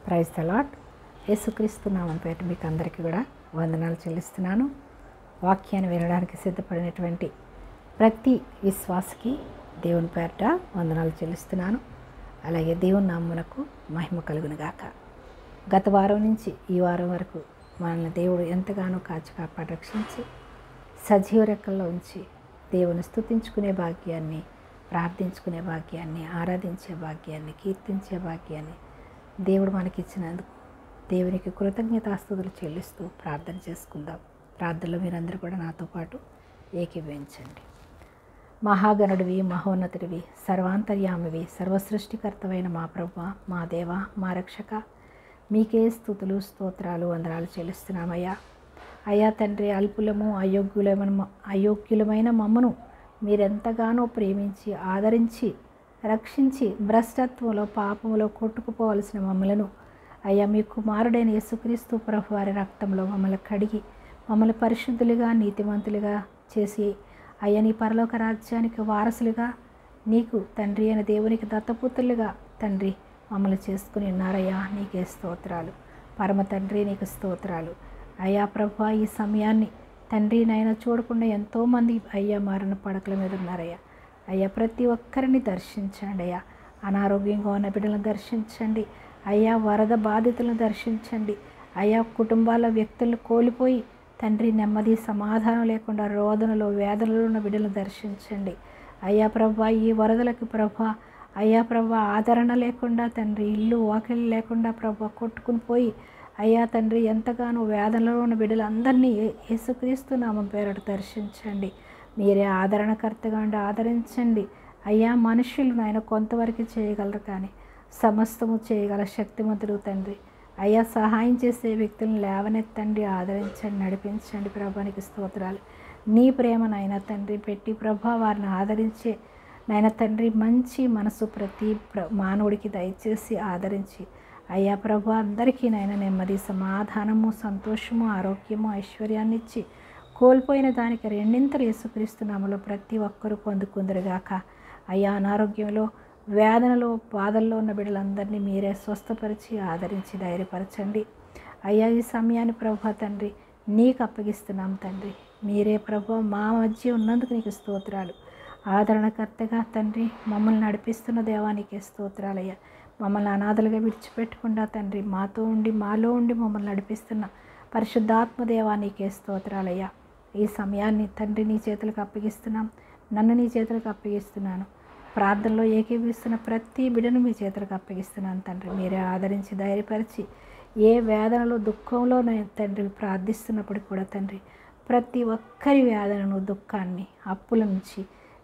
Praise the lord. యేసుక్రీస్తు నామం పేట మీకు అందరికీ కూడా వందనాలు చెల్లిస్తున్నాను. వాక్యాన్ని వినడానికి సిద్ధపడినటువంటి ప్రతి విశ్వాసకి దేవుని పేట వందనాలు చెల్లిస్తున్నాను. అలాగే దేవుని నామమునకు మహిమ కలుగునుగాక. గత వారం నుంచి ఈ వారం వరకు మనల్ని దేవుడు ఎంతగానో కాచి కాపాడి రక్షించి సజీవ రెక్కల్లో ఉంచి దేవుని స్తుతించుకునే భాగ్యాన్ని, ప్రార్థించుకునే భాగ్యాన్ని, ఆరాధించే భాగ్యాన్ని, కీర్తించే భాగ్యాన్ని దేవుడు మనకిచ్చినందుకు దేవునికి కృతజ్ఞతాస్తుతులు చెల్లిస్తూ ప్రార్థన చేసుకుందాం. ప్రార్థనలో మీరందరూ కూడా నాతో పాటు ఏకీభవించండి. మహాగణుడివి, మహోన్నతుడివి, సర్వాంతర్యామివి, సర్వసృష్టికర్తవైన మా ప్రభువా, మా దేవా, మా రక్షక, మీకే స్తుతులు, స్తోత్రాలు, వందనాలు చెల్లిస్తున్నామయ్యా. అయ్యా తండ్రి, అల్పులము, అయోగ్యులమైన మమ్మను మీరెంతగానో ప్రేమించి ఆదరించి రక్షించి భ్రష్టత్వంలో పాపంలో కొట్టుకుపోవలసిన మమ్మలను అయ్యా మీ కుమారుడైన యేసుక్రీస్తు ప్రభు వారి రక్తంలో మమ్మల్ని కడిగి మమ్మల్ని పరిశుద్ధులుగా నీతిమంతులుగా చేసి అయ్యా నీ పరలోక రాజ్యానికి వారసులుగా నీకు తండ్రి అయిన దేవునికి దత్తపుత్రులుగా తండ్రి మమ్మల్ని చేసుకుని ఉన్నారయ్యా. నీకే స్తోత్రాలు పరమ తండ్రి, నీకు స్తోత్రాలు అయ్యా. ప్రభు ఈ సమయాన్ని తండ్రి నాయన చూడకుండా ఎంతోమంది అయ్యా మరణ పడకల మీద ఉన్నారయ్యా. అయ్యా ప్రతి ఒక్కరిని దర్శించండి అయ్యా. అనారోగ్యంగా ఉన్న బిడ్డలను దర్శించండి అయ్యా. వరద బాధితులను దర్శించండి అయ్యా. కుటుంబాల వ్యక్తులను కోల్పోయి తండ్రి నెమ్మది సమాధానం లేకుండా రోదనలో వేదనలో ఉన్న బిడ్డలను దర్శించండి అయ్యా. ప్రభా ఈ వరదలకు ప్రభా అయ్యా ప్రభా ఆదరణ లేకుండా తండ్రి ఇల్లు వాకిళ్ళు లేకుండా ప్రభా కొట్టుకుని పోయి అయ్యా తండ్రి ఎంతగానో వేదనలో ఉన్న బిడ్డలందరినీ యేసుక్రీస్తు నామం పేరట దర్శించండి. మీరే ఆదరణకర్తగా ఉండి ఆదరించండి అయ్యా. మనుషులు నాయన కొంతవరకు చేయగలరు, కానీ సమస్తము చేయగల శక్తిమంతుడు తండ్రి అయ్యా. సహాయం చేసే వ్యక్తులను లేవనెత్తండి, ఆదరించండి, నడిపించండి. ప్రభానికి స్తోత్రాలు. నీ ప్రేమ నాయన తండ్రి పెట్టి ప్రభా వారిని ఆదరించే నాయన తండ్రి మంచి మనసు ప్రతి మానవుడికి దయచేసి ఆదరించి అయ్యా ప్రభా అందరికీ నాయన నెమ్మది సమాధానము సంతోషము ఆరోగ్యము ఐశ్వర్యాన్ని ఇచ్చి కోల్పోయిన దానికి రెండింతలు యేసుక్రీస్తు నామములో ప్రతి ఒక్కరూ పొందుకుందరుగాక. అయ్యా అనారోగ్యంలో వేదనలో బాధల్లో ఉన్న బిడ్డలందరినీ మీరే స్వస్థపరిచి ఆదరించి ధైర్యపరచండి అయ్యా. ఈ సమయాన్ని ప్రభా తండ్రి నీకు అప్పగిస్తున్నాం తండ్రి. మీరే ప్రభు మా మధ్య ఉన్నందుకు నీకు స్తోత్రాలు. ఆదరణకర్తగా తండ్రి మమ్మల్ని నడిపిస్తున్న దేవానికి స్తోత్రాలయ్యా. మమ్మల్ని అనాథలుగా విడిచిపెట్టకుండా తండ్రి మాతో ఉండి మాలో ఉండి మమ్మల్ని నడిపిస్తున్న పరిశుద్ధాత్మ దేవానికే స్తోత్రాలయ్యా. ఈ సమయాన్ని తండ్రి నీ చేతులకు అప్పగిస్తున్నాం. నన్ను నీ చేతులకు అప్పగిస్తున్నాను. ప్రార్థనలో ఏకీభవిస్తున్న ప్రతి బిడ్డను మీ చేతులకు అప్పగిస్తున్నాను తండ్రి. మీరే ఆదరించి ధైర్యపరిచి ఏ వేదనలో దుఃఖంలో తండ్రి ప్రార్థిస్తున్నప్పుడు కూడా తండ్రి ప్రతి ఒక్కరి వేదనను దుఃఖాన్ని అప్పుల నుంచి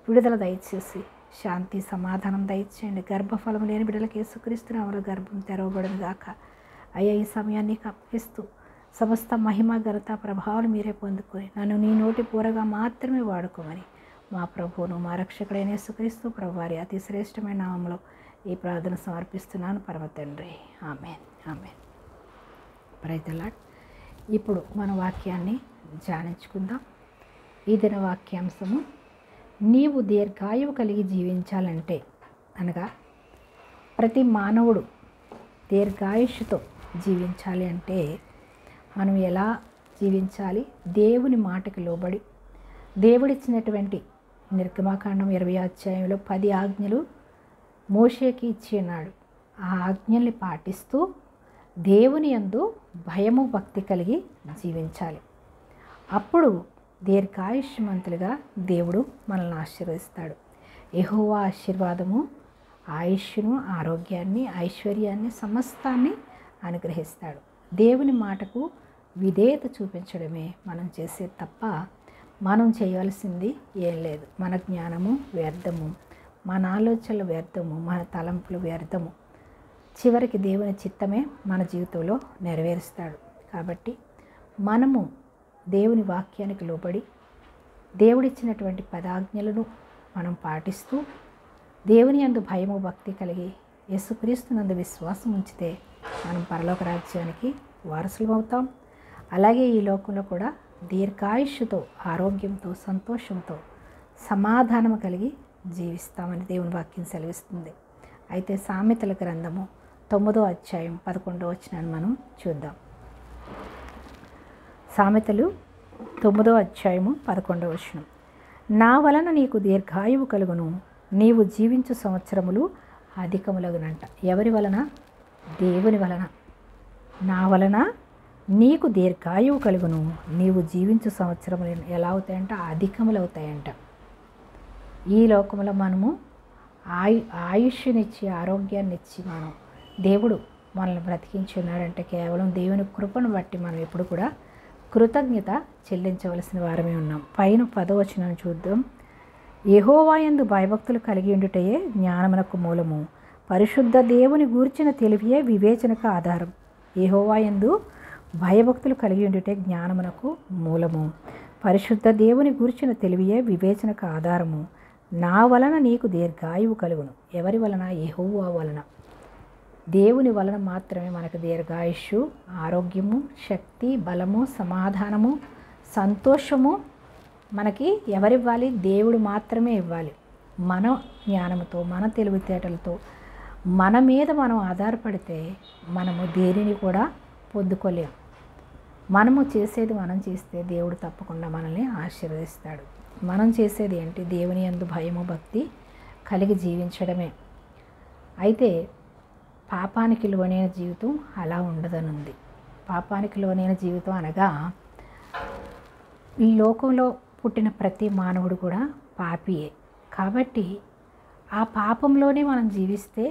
విడుదల దయచేసి శాంతి సమాధానం దయచేయండి. గర్భఫలం లేని బిడ్డలకు యేసుక్రీస్తు నామములో గర్భం తెరవబడును గాక. అయ్యా ఈ సమయాన్ని అప్పగిస్తూ సమస్త మహిమ ఘనత ప్రభావాలు మీరే పొందుకొని నన్ను నీ నోటి పూరగా మాత్రమే వాడుకోమని మా ప్రభువును మా రక్షకుడైన యేసుక్రీస్తు ప్రభు వారి అతి శ్రేష్టమైన నామంలో ఈ ప్రార్థన సమర్పిస్తున్నాను పరమ తండ్రి. Amen, amen. Praise the Lord. ఇప్పుడు మన వాక్యాన్ని ధ్యానించుకుందాం. ఈ దిన వాక్యాంశము, నీవు దీర్ఘాయువు కలిగి జీవించాలంటే, అనగా ప్రతి మానవుడు దీర్ఘాయుష్తో జీవించాలి అంటే మనం ఎలా జీవించాలి? దేవుని మాటకి లోబడి దేవుడిచ్చినటువంటి నిర్గమాకాండం 20వ అధ్యాయంలో 10 ఆజ్ఞలు మోషేకి ఇచ్చి ఉన్నాడు. ఆ ఆజ్ఞల్ని పాటిస్తూ దేవుని యందు భయము భక్తి కలిగి జీవించాలి. అప్పుడు దీర్ఘాయుష్మంతులుగా దేవుడు మనల్ని ఆశీర్వదిస్తాడు. యెహోవా ఆశీర్వాదము ఆయుష్ను, ఆరోగ్యాన్ని, ఐశ్వర్యాన్ని, సమస్తాన్ని అనుగ్రహిస్తాడు. దేవుని మాటకు విధేయత చూపించడమే మనం చేసే తప్ప మనం చేయవలసింది ఏం లేదు. మన జ్ఞానము వ్యర్థము, మన ఆలోచనలు వ్యర్థము, మన తలంపులు వ్యర్థము. చివరికి దేవుని చిత్తమే మన జీవితంలో నెరవేరుస్తాడు. కాబట్టి మనము దేవుని వాక్యానికి లోబడి దేవుడిచ్చినటువంటి పదాజ్ఞలను మనం పాటిస్తూ దేవుని యందు భయము భక్తి కలిగి యేసుక్రీస్తునందు విశ్వాసం ఉంచితే మనం పరలోక రాజ్యానికి వారసులం అవుతాం. అలాగే ఈ లోకంలో కూడా దీర్ఘాయుష్తో, ఆరోగ్యంతో, సంతోషంతో, సమాధానం కలిగి జీవిస్తామని దేవుని వాక్యం సెలవిస్తుంది. అయితే సామెతల గ్రంథము 9వ అధ్యాయం 11వ వచనాన్ని మనం చూద్దాం. సామెతలు 9వ అధ్యాయము 11వ వచనం. నా వలన నీకు దీర్ఘాయువు కలుగును, నీవు జీవించు సంవత్సరములు అధికములగునంట. ఎవరి వలన? దేవుని వలన. నా వలన నీకు దీర్ఘాయువు కలుగును, నీవు జీవించు సంవత్సరములు ఎలా అవుతాయంట? అధికములు అవుతాయంట. ఈ లోకంలో మనము ఆయుష్నిచ్చి ఆరోగ్యాన్ని ఇచ్చి దేవుడు మనల్ని బ్రతికించి ఉన్నాడంటే కేవలం దేవుని కృపను బట్టి మనం ఎప్పుడు కూడా కృతజ్ఞత చెల్లించవలసిన వారమే ఉన్నాం. పైన 10వ వచనాన్ని చూద్దాం. యెహోవాయందు భయభక్తులు కలిగి ఉండుటయే జ్ఞానమునకు మూలము, పరిశుద్ధ దేవుని గూర్చిన తెలివియే వివేచనకు ఆధారం. యెహోవాయందు భయభక్తులు కలిగి ఉండుటే జ్ఞానమునకు మూలము, పరిశుద్ధ దేవుని గూర్చిన తెలివియే వివేచనకు ఆధారము. నా వలన నీకు దీర్ఘాయువు కలుగును. ఎవరి వలన? యెహోవా వలన. దేవుని వలన మాత్రమే మనకు దీర్ఘాయుష్షు, ఆరోగ్యము, శక్తి, బలము, సమాధానము, సంతోషము మనకి ఎవరివ్వాలి? దేవుడు మాత్రమే ఇవ్వాలి. మన జ్ఞానంతో, మన తెలివితేటలతో మన మీద మనం ఆధారపడితే మనము దేనిని కూడా పొందుకోలేము. మనము చేసేది మనం చేస్తే దేవుడు తప్పకుండా మనల్ని ఆశీర్వదిస్తాడు. మనం చేసేది ఏంటి? దేవుని యందు భయము, భక్తి కలిగి జీవించడమే. అయితే పాపానికి లోనైన జీవితం అలా ఉండదనుంది. పాపానికి లోనైన జీవితం అనగా ఈ లోకంలో పుట్టిన ప్రతి మానవుడు కూడా పాపియే. కాబట్టి ఆ పాపంలోనే మనం జీవిస్తే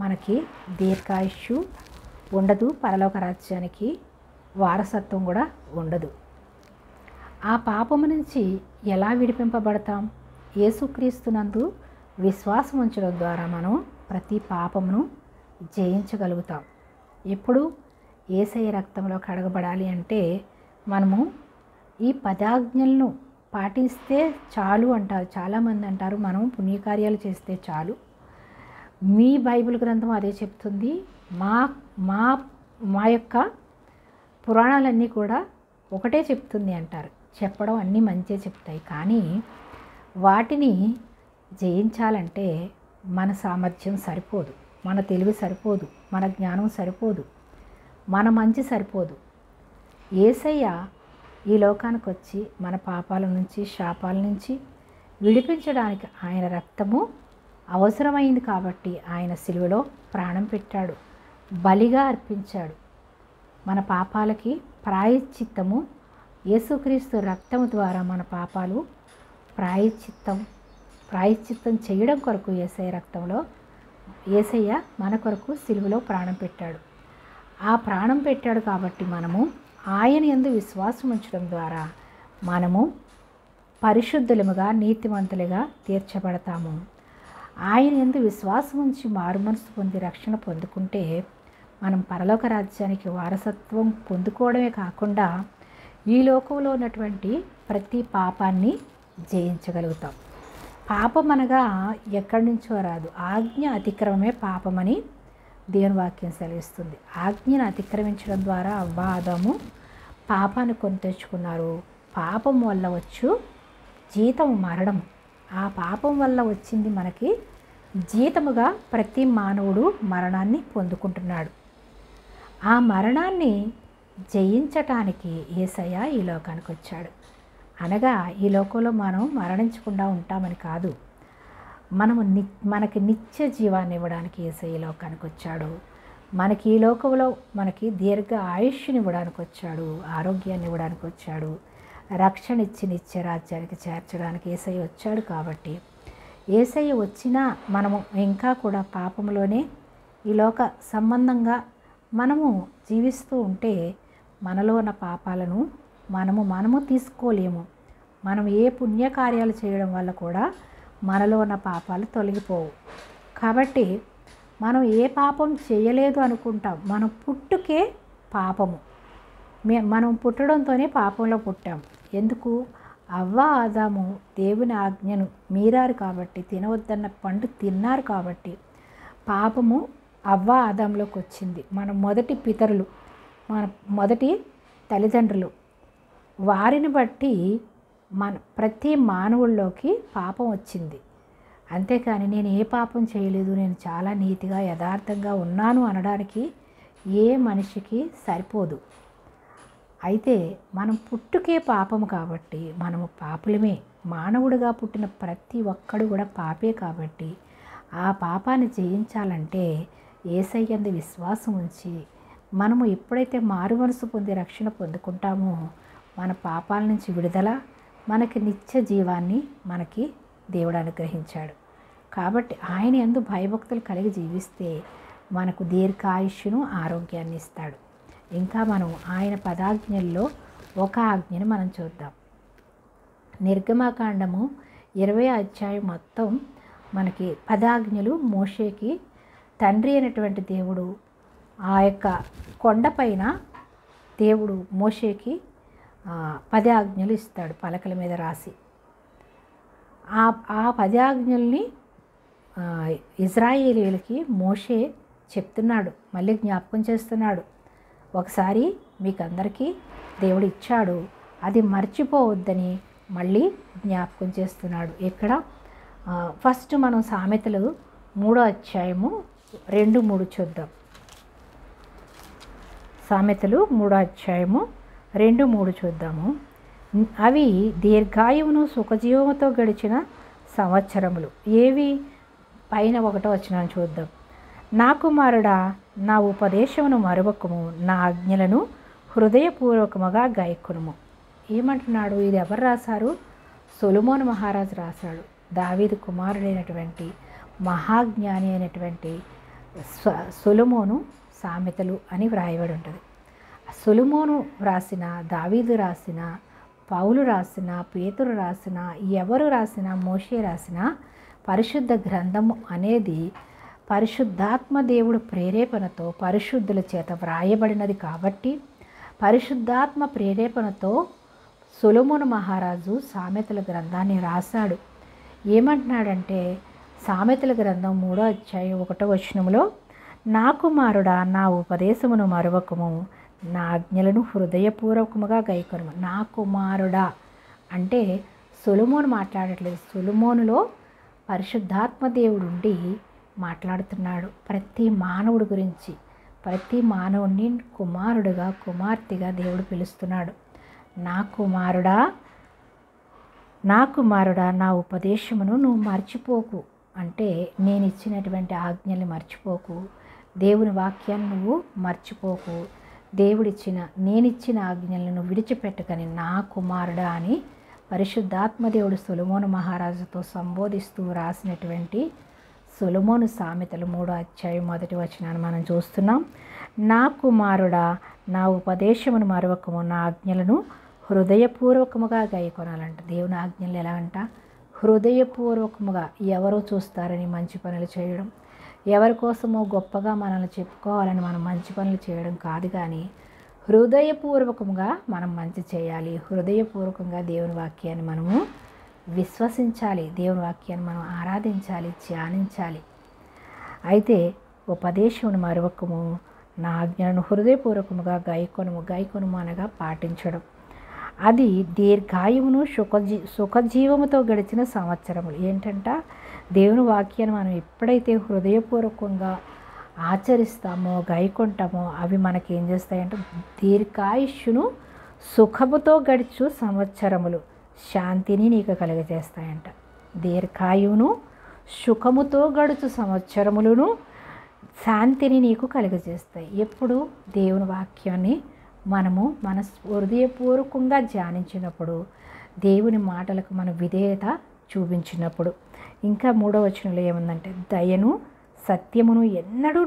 మనకి దీర్ఘాయుష్షు ఉండదు, పరలోక రాజ్యానికి వారసత్వం కూడా ఉండదు. ఆ పాపము నుంచి ఎలా విడిపింపబడతాం? యేసుక్రీస్తునందు విశ్వాసం ఉంచడం ద్వారా మనం ప్రతి పాపమును జయించగలుగుతాం. ఎప్పుడు? యేసయ్య రక్తంలో కడగబడాలి అంటే మనము ఈ 10 ఆజ్ఞలను పాటిస్తే చాలు అంటారు. చాలామంది అంటారు మనం పుణ్యకార్యాలు చేస్తే చాలు. మీ బైబిల్ గ్రంథం అదే చెప్తుంది. మా మా మా యొక్క పురాణాలన్నీ కూడా ఒకటే చెప్తుంది అంటారు. చెప్పడం అన్నీ మంచిగా చెప్తాయి, కానీ వాటిని జయించాలంటే మన సామర్థ్యం సరిపోదు, మన తెలివి సరిపోదు, మన జ్ఞానం సరిపోదు, మన మంచి సరిపోదు. యేసయ్య ఈ లోకానికి వచ్చి మన పాపాల నుంచి, శాపాల నుంచి విడిపించడానికి ఆయన రక్తము అవసరమైంది కాబట్టి ఆయన సిలువలో ప్రాణం పెట్టాడు, బలిగా అర్పించాడు. మన పాపాలకి ప్రాయశ్చిత్తము యేసుక్రీస్తు రక్తము ద్వారా మన పాపాలు ప్రాయశ్చిత్తం చేయడం కొరకు యేసయ్య మన కొరకు సిలువలో ప్రాణం పెట్టాడు. ఆ ప్రాణం పెట్టాడు కాబట్టి మనము ఆయన యందు విశ్వాసం ఉంచడం ద్వారా మనము పరిశుద్ధులముగా, నీతిమంతులుగా తీర్చబడతాము. ఆయన యందు విశ్వాసం ఉంచి మారుమనసు పొంది రక్షణ పొందుకుంటే మనం పరలోక రాజ్యానికి వారసత్వం పొందుకోవడమే కాకుండా ఈ లోకంలో ఉన్నటువంటి ప్రతి పాపాన్ని జయించగలుగుతాం. పాపం అనగా ఎక్కడి నుంచో రాదు. ఆజ్ఞ అతిక్రమమే పాపమని దేవుని వాక్యం సెలవిస్తుంది. ఆజ్ఞను అతిక్రమించడం ద్వారా అవ్వ, ఆదాము పాపాన్ని కొని తెచ్చుకున్నారు. పాపం వల్ల వచ్చు జీతం మరణం. ఆ పాపం వల్ల వచ్చింది మనకి జీతముగా ప్రతి మానవుడు మరణాన్ని పొందుకుంటున్నాడు. ఆ మరణాన్ని జయించటానికి యేసయ్య ఈ లోకానికి వచ్చాడు. అనగా ఈ లోకంలో మనం మరణించకుండా ఉంటామని కాదు, మనకి నిత్య జీవాన్ని ఇవ్వడానికి యేసయ్య ఈ లోకానికి వచ్చాడు. మనకి ఈ లోకంలో మనకి దీర్ఘ ఆయుష్ని ఇవ్వడానికి వచ్చాడు, ఆరోగ్యాన్ని ఇవ్వడానికి వచ్చాడు, రక్షణ ఇచ్చి నిత్య రాజ్యానికి చేర్చడానికి యేసయ్య వచ్చాడు. కాబట్టి యేసయ్య వచ్చినా మనము ఇంకా కూడా పాపంలోనే ఈ లోక సంబంధంగా మనము జీవిస్తూ ఉంటే మనలో ఉన్న పాపాలను మనము తీసుకోలేము. మనం ఏ పుణ్యకార్యాలు చేయడం వల్ల కూడా మనలో ఉన్న పాపాలు తొలగిపోవు. కాబట్టి మనం ఏ పాపం చేయలేదు అనుకుంటాం. మనం పుట్టుకే పాపము. మనం పుట్టడంతోనే పాపంలో పుట్టాం. ఎందుకు? అవ్వ, ఆదాము దేవుని ఆజ్ఞను మీరారు కాబట్టి, తినవద్దన్న పండు తిన్నారు కాబట్టి పాపము అవ్వ, ఆదాంలోకి వచ్చింది. మన మొదటి పితరులు, మన మొదటి తల్లిదండ్రులు, వారిని బట్టి ప్రతి మానవుల్లోకి పాపం వచ్చింది. అంతేకాని నేను ఏ పాపం చేయలేదు, నేను చాలా నీతిగా యథార్థంగా ఉన్నాను అనడానికి ఏ మనిషికి సరిపోదు. అయితే మనం పుట్టుకే పాపము కాబట్టి మనము పాపులమే. మానవుడిగా పుట్టిన ప్రతి ఒక్కడు కూడా పాపే కాబట్టి ఆ పాపాన్ని జయించాలంటే యేసయ్యందు విశ్వాసం ఉంచి మనము ఎప్పుడైతే మారు మనసు పొంది రక్షణ పొందుకుంటామో మన పాపాల నుంచి విడుదల, మనకి నిత్య జీవాన్ని మనకి దేవుడు అనుగ్రహించాడు. కాబట్టి ఆయన యందు భయభక్తులు కలిగి జీవిస్తే మనకు దీర్ఘాయుష్యును ఆరోగ్యాన్ని ఇస్తాడు. ఇంకా మనం ఆయన పదాజ్ఞల్లో ఒక ఆజ్ఞను మనం చూద్దాం. నిర్గమకాండము 20వ అధ్యాయం మొత్తం మనకి పదాజ్ఞలు మోషేకి తండ్రి అయినటువంటి దేవుడు ఆ యొక్క కొండపైన దేవుడు మోషేకి 10 ఆజ్ఞలు ఇస్తాడు పలకల మీద రాసి. ఆ 10 ఆజ్ఞల్ని ఇజ్రాయేలీయులకి మోషే చెప్తున్నాడు, మళ్ళీ జ్ఞాపకం చేస్తున్నాడు. ఒకసారి మీకు అందరికీ దేవుడు ఇచ్చాడు, అది మర్చిపోవద్దని మళ్ళీ జ్ఞాపకం చేస్తున్నాడు. ఇక్కడ ఫస్ట్ మనం సామెతలు 3వ అధ్యాయము 2-3 చూద్దాం. సామెతలు 3వ అధ్యాయము 2-3 చూద్దాము. అవి దీర్ఘాయువును సుఖజీవముతో గడిచిన సంవత్సరములు. ఏవి? పైన 1వ వచనాన్ని చూద్దాం. నా కుమారుడా, నా ఉపదేశమును మరువకుము, నా ఆజ్ఞలను హృదయపూర్వకముగా గైకొనుము. ఏమంటున్నాడు? ఇది ఎవరు రాశారు? సొలొమోను మహారాజు రాశాడు. దావీదు కుమారుడైనటువంటి మహాజ్ఞాని అయినటువంటి సొలొమోను సామెతలు అని వ్రాయబడి ఉంటుంది. సొలొమోను రాసిన, దావీదు రాసిన, పౌలు రాసిన, పేతురు రాసిన, ఎవరు రాసిన, మోషే రాసిన పరిశుద్ధ గ్రంథము అనేది పరిశుద్ధాత్మ దేవుడు ప్రేరేపణతో పరిశుద్ధుల చేత వ్రాయబడినది కాబట్టి పరిశుద్ధాత్మ ప్రేరేపణతో సొలొమోను మహారాజు సామెతల గ్రంథాన్ని రాశాడు. ఏమంటున్నాడంటే సామెతల గ్రంథం 3వ అధ్యాయం 1వ వచనంలో, నా కుమారుడా, నా ఉపదేశమును మరువకము, నా ఆజ్ఞలను హృదయపూర్వకముగా గైకొనుము. నా కుమారుడా అంటే సొలొమోను మాట్లాడట్లేదు, సొలొమోనులో పరిశుద్ధాత్మ దేవుడు ఉండి మాట్లాడుతున్నాడు. ప్రతి మానవుడి గురించి, ప్రతి మానవుడిని కుమారుడుగా, కుమార్తెగా దేవుడు పిలుస్తున్నాడు. నా కుమారుడా, నా కుమారుడా, నా ఉపదేశమును నువ్వు మర్చిపోకు అంటే నేను ఇచ్చినటువంటి ఆజ్ఞల్ని మర్చిపోకు, దేవుని వాక్యాన్ని నువ్వు మర్చిపోకు, నేనిచ్చిన ఆజ్ఞలను విడిచిపెట్టుకని నా కుమారుడా అని పరిశుద్ధాత్మ దేవుడు సొలొమోను మహారాజుతో సంబోధిస్తూ రాసినటువంటి సొలొమోను సామెతలు 3వ అధ్యాయం 1వ వచనాన్ని మనం చూస్తున్నాం. నా కుమారుడా, నా ఉపదేశమును మరువకము, నా ఆజ్ఞలను హృదయపూర్వకముగా గైకొనాలంట. దేవుని ఆజ్ఞలు ఎలా అంట? హృదయపూర్వకముగా. ఎవరో చూస్తారని మంచి పనులు చేయడం, ఎవరి కోసమో గొప్పగా మనల్ని చెప్పుకోవాలని మనం మంచి పనులు చేయడం కాదు, కానీ హృదయపూర్వకంగా మనం మంచి చేయాలి. హృదయపూర్వకంగా దేవుని వాక్యాన్ని మనము విశ్వసించాలి, దేవుని వాక్యాన్ని మనం ఆరాధించాలి, ధ్యానించాలి. అయితే ఉపదేశమును మరువకము, నా ఆజ్ఞలను హృదయపూర్వకముగా గైకొనుము అనగా పాటించడం. అది దీర్ఘాయువును సుఖజీవముతో గడిచిన సంవత్సరములు. ఏంటంట? దేవుని వాక్యాన్ని మనం ఎప్పుడైతే హృదయపూర్వకంగా ఆచరిస్తామో, గైకొంటామో అవి మనకి ఏం చేస్తాయంటే దీర్ఘాయుష్యును సుఖముతో గడుచు సంవత్సరములు, శాంతిని నీకు కలుగజేస్తాయంట. దీర్ఘాయువును సుఖముతో గడుచు సంవత్సరములను శాంతిని నీకు కలుగజేస్తాయి. ఎప్పుడు? దేవుని వాక్యాన్ని మనము మన హృదయపూర్వకంగా ధ్యానించినప్పుడు, దేవుని మాటలకు మన విధేయత చూపించినప్పుడు. ఇంకా 3వ వచనంలో ఏముందంటే, దయను సత్యమును ఎన్నడూ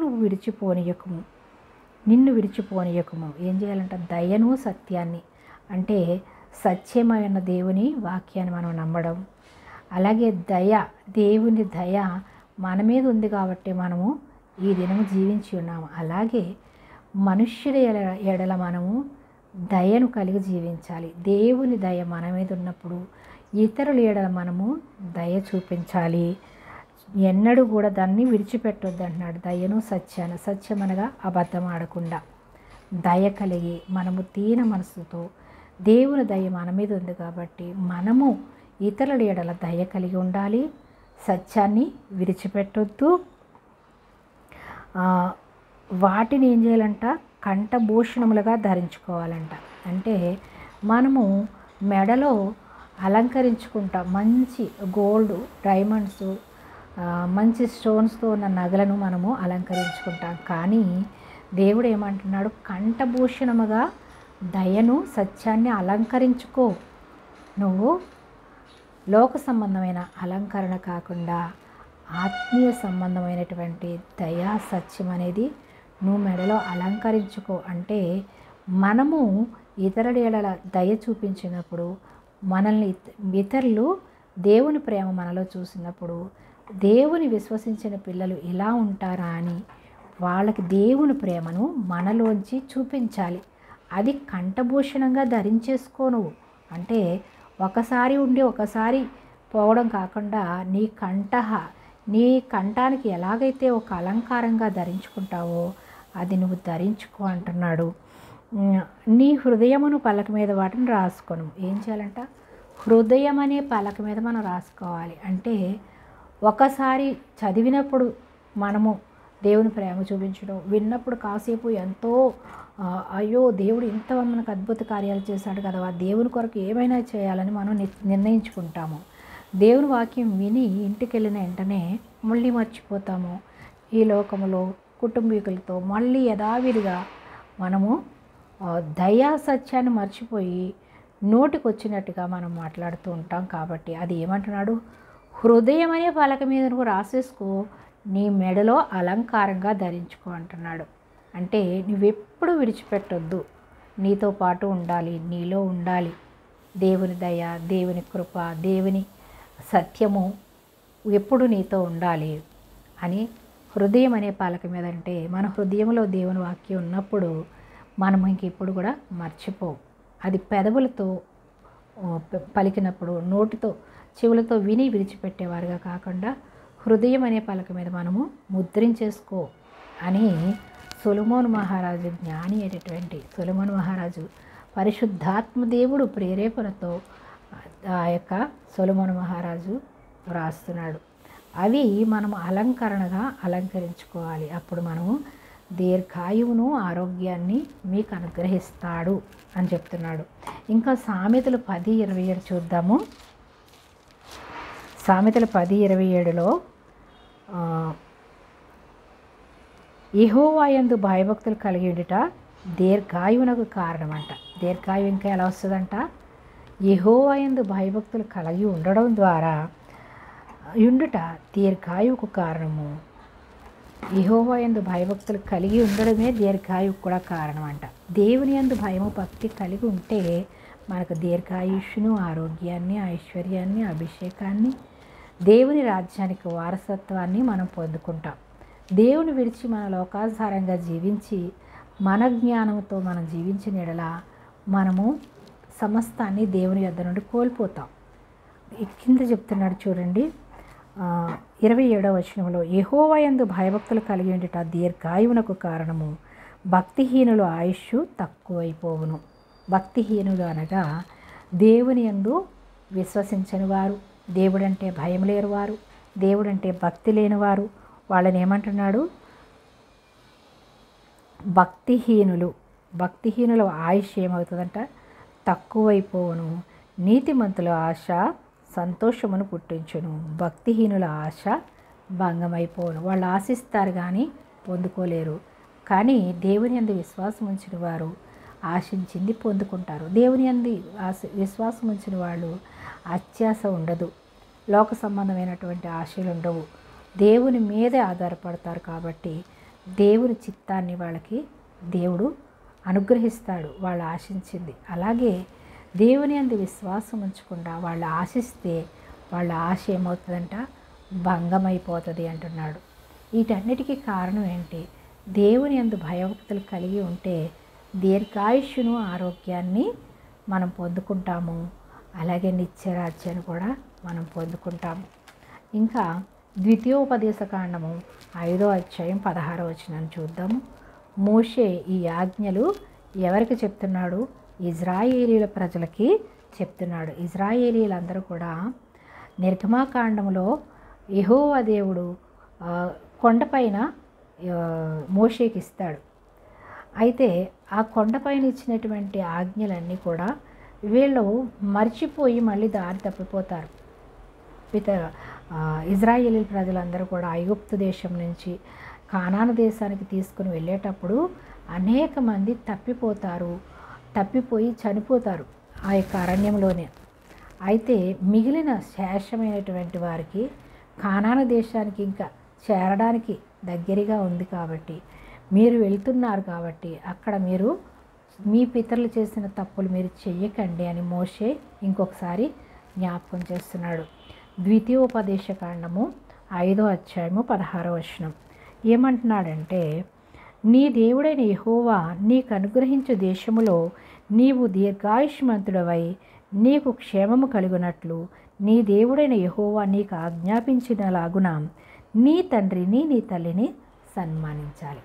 నిన్ను విడిచిపోనీయకము. ఏం చేయాలంట? దయను సత్యాన్ని అంటే సత్యమైన దేవుని వాక్యాన్ని మనం నమ్మడం. అలాగే దేవుని దయ మన మీద ఉంది కాబట్టి మనము ఈ దినము జీవించి ఉన్నాము. అలాగే మనుష్యుల ఎడల మనము దయను కలిగి జీవించాలి. దేవుని దయ మన మీద ఉన్నప్పుడు ఇతరుల ఎడల మనము దయ చూపించాలి. ఎన్నడూ కూడా దాన్ని విడిచిపెట్టొద్దు అంటున్నాడు. దయను సత్యం అనగా అబద్ధం ఆడకుండా దయ కలిగి మనము దీన మనసుతో, దేవుని దయ మన మీద ఉంది కాబట్టి మనము ఇతరుల ఎడల దయ కలిగి ఉండాలి, సత్యాన్ని విడిచిపెట్టొద్దు. వాటిని ఏం చేయాలంట, కంఠభూషణములుగా ధరించుకోవాలంట. అంటే మనము మెడలో అలంకరించుకుంటాం, మంచి గోల్డ్, డైమండ్స్, మంచి స్టోన్స్తో ఉన్న నగలను మనము అలంకరించుకుంటాం. కానీ దేవుడు ఏమంటున్నాడు, కంఠభూషణముగా దయను, సత్యాన్ని అలంకరించుకో. నువ్వు లోక సంబంధమైన అలంకరణ కాకుండా ఆత్మీయ సంబంధమైనటువంటి దయా, సత్యం అనేది నువ్వు మెడలో అలంకరించుకో. అంటే మనము ఇతరుల ఎడల దయ చూపించినప్పుడు, మనల్ని ఇతరులు దేవుని ప్రేమ మనలో చూసినప్పుడు, దేవుని విశ్వసించిన పిల్లలు ఇలా ఉంటారా అని వాళ్ళకి దేవుని ప్రేమను మనలోంచి చూపించాలి. అది కంఠభూషణంగా ధరించేసుకో నువ్వు. అంటే ఒకసారి ఉండి ఒకసారి పోవడం కాకుండా నీ కంఠానికి ఎలాగైతే ఒక అలంకారంగా ధరించుకుంటావో అది నువ్వు ధరించుకో అంటున్నాడు. నీ హృదయమును పలక మీద వాటిని రాసుకోను. ఏం చేయాలంట, హృదయం అనే పలక మీద మనం రాసుకోవాలి. అంటే ఒకసారి చదివినప్పుడు మనము దేవుని ప్రేమ చూపించడం, విన్నప్పుడు కాసేపు ఎంతో అయ్యో దేవుడు ఇంత మనకు అద్భుత కార్యాలు చేశాడు కదా, ఆ దేవుని కొరకు ఏమైనా చేయాలని మనం నిర్ణయించుకుంటాము. దేవుని వాక్యం విని ఇంటికి వెళ్ళిన వెంటనే మళ్ళీ మర్చిపోతాము. ఈ లోకములో కుటుంబీకులతో మళ్ళీ యథావిధిగా మనము దయా సత్యాన్ని మర్చిపోయి నోటికి వచ్చినట్టుగా మనం మాట్లాడుతూ ఉంటాం. కాబట్టి అది ఏమంటున్నాడు, హృదయం అనే పలక మీద నువ్వు రాసేసుకో, నీ మెడలో అలంకారంగా ధరించుకో అంటున్నాడు. అంటే నువ్వెప్పుడు విడిచిపెట్టొద్దు, నీతో పాటు ఉండాలి, నీలో ఉండాలి. దేవుని దయ, దేవుని కృప, దేవుని సత్యము ఎప్పుడు నీతో ఉండాలి అని హృదయం అనే పలక మీద. అంటే మన హృదయంలో దేవుని వాక్యం ఉన్నప్పుడు మనం ఇంకెప్పుడు కూడా మర్చిపోవు. అది పెదవులతో పలికినప్పుడు, నోటితో చెవులతో విని విడిచిపెట్టేవారుగా కాకుండా హృదయం అనే పలక మీద మనము ముద్రించేసుకో అని సొలొమోను మహారాజు, జ్ఞాని అయినటువంటి సొలొమోను మహారాజు పరిశుద్ధాత్మ దేవుడు ప్రేరేపణతో ఆ యొక్క సొలొమోను మహారాజు వ్రాస్తున్నాడు. అవి మనము అలంకరణగా అలంకరించుకోవాలి. అప్పుడు మనము దీర్ఘాయువును, ఆరోగ్యాన్ని మీకు అనుగ్రహిస్తాడు అని చెప్తున్నాడు. ఇంకా సామెతలు 10:27 చూద్దాము. సామెతలు 10:27లో యెహోవా యందు భయభక్తులు కలిగి ఉండుట దీర్ఘాయువునకు కారణమంట. దీర్ఘాయువు ఇంకా ఎలా వస్తుందంట, యెహోవా యందు భయభక్తులు కలిగి ఉండడం ద్వారా ఉండుట దీర్ఘాయువుకు కారణము. యెహోవా యందు భయభక్తులు కలిగి ఉండడమే దీర్ఘాయువుకు కూడా కారణం అంట. దేవుని యందు భయము, భక్తి కలిగి ఉంటే మనకు దీర్ఘాయుష్ను, ఆరోగ్యాన్ని, ఐశ్వర్యాన్ని, అభిషేకాన్ని, దేవుని రాజ్యానికి వారసత్వాన్ని మనం పొందుకుంటాం. దేవుని విడిచి మన లోకాధారంగా జీవించి మన జ్ఞానంతో మనం జీవించిన ఎడల మనము సమస్తాన్ని దేవుని యొద్ద నుండి కోల్పోతాం. కింద చెప్తున్నాడు చూడండి, 27వ వచనంలో యెహోవా యందు భయభక్తులు కలిగి ఉండుట దీర్ఘాయువునకు కారణము, భక్తిహీనుల ఆయుష్ తక్కువైపోవును. భక్తిహీనులు అనగా దేవుని యందు విశ్వసించని వారు, దేవుడంటే భయం లేని వారు, దేవుడంటే భక్తి లేనివారు, వాళ్ళని ఏమంటున్నాడు, భక్తిహీనుల ఆయుష్ ఏమవుతుందంట, తక్కువైపోవును. నీతిమంతుల ఆశ సంతోషమును పుట్టించును, భక్తిహీనుల ఆశ భంగమైపోవును. వాళ్ళు ఆశిస్తారు కానీ పొందుకోలేరు. కానీ దేవుని యందు విశ్వాసం ఉంచిన వారు ఆశించింది పొందుకుంటారు. దేవుని యందు విశ్వాసం ఉంచిన వాళ్ళు అత్యాశ ఉండదు, లోక సంబంధమైనటువంటి ఆశలు ఉండవు, దేవుని మీదే ఆధారపడతారు. కాబట్టి దేవుని చిత్తాన్ని వాళ్ళకి దేవుడు అనుగ్రహిస్తాడు, వాళ్ళు ఆశించింది. అలాగే దేవుని యందు విశ్వాసం ఉంచకుండా వాళ్ళు ఆశిస్తే వాళ్ళ ఆశ ఏమవుతుందంట, భంగమైపోతుంది అంటున్నాడు. వీటన్నిటికీ కారణం ఏంటి, దేవుని యందు భయభక్తులు కలిగి ఉంటే దీర్ఘాయుష్ను, ఆరోగ్యాన్ని మనం పొందుకుంటాము. అలాగే నిత్యరాజ్యాన్ని కూడా మనం పొందుకుంటాము. ఇంకా ద్వితీయోపదేశకాండము 5వ అధ్యాయం 16వ వచనాన్ని చూద్దాము. మోషే ఈ ఆజ్ఞలు ఎవరికి చెప్తున్నాడు, ఇజ్రాయేలీల ప్రజలకి చెప్తున్నాడు. ఇజ్రాయేలీలందరూ కూడా నిర్గమాకాండంలో యెహోవా దేవుడు కొండపైన మోషేకి ఇస్తాడు. అయితే ఆ కొండపైన ఇచ్చినటువంటి ఆజ్ఞలన్నీ కూడా వీళ్ళు మర్చిపోయి మళ్ళీ దారి తప్పిపోతారు. ఇజ్రాయేలీ ప్రజలందరూ కూడా ఐగుప్తు దేశం నుంచి కానాను దేశానికి తీసుకుని వెళ్ళేటప్పుడు అనేక మంది తప్పిపోయి చనిపోతారు ఆ యొక్క అరణ్యంలోనే. అయితే మిగిలిన శేషమైనటువంటి వారికి కానాను దేశానికి ఇంకా చేరడానికి దగ్గరగా ఉంది కాబట్టి, మీరు వెళ్తున్నారు కాబట్టి అక్కడ మీరు మీ పితరులు చేసిన తప్పులు మీరు చెయ్యకండి అని మోషే ఇంకొకసారి జ్ఞాపకం చేస్తున్నాడు. ద్వితీయోపదేశకాండము 5వ అధ్యాయము 16వ వచనం ఏమంటున్నాడంటే, నీ దేవుడైన యెహోవా నీకు అనుగ్రహించు దేశములో నీవు దీర్ఘాయుష్మంతుడవై నీకు క్షేమము కలుగునట్లు నీ దేవుడైన యెహోవా నీకు ఆజ్ఞాపించినలాగున నీ తండ్రిని నీ తల్లిని సన్మానించాలి.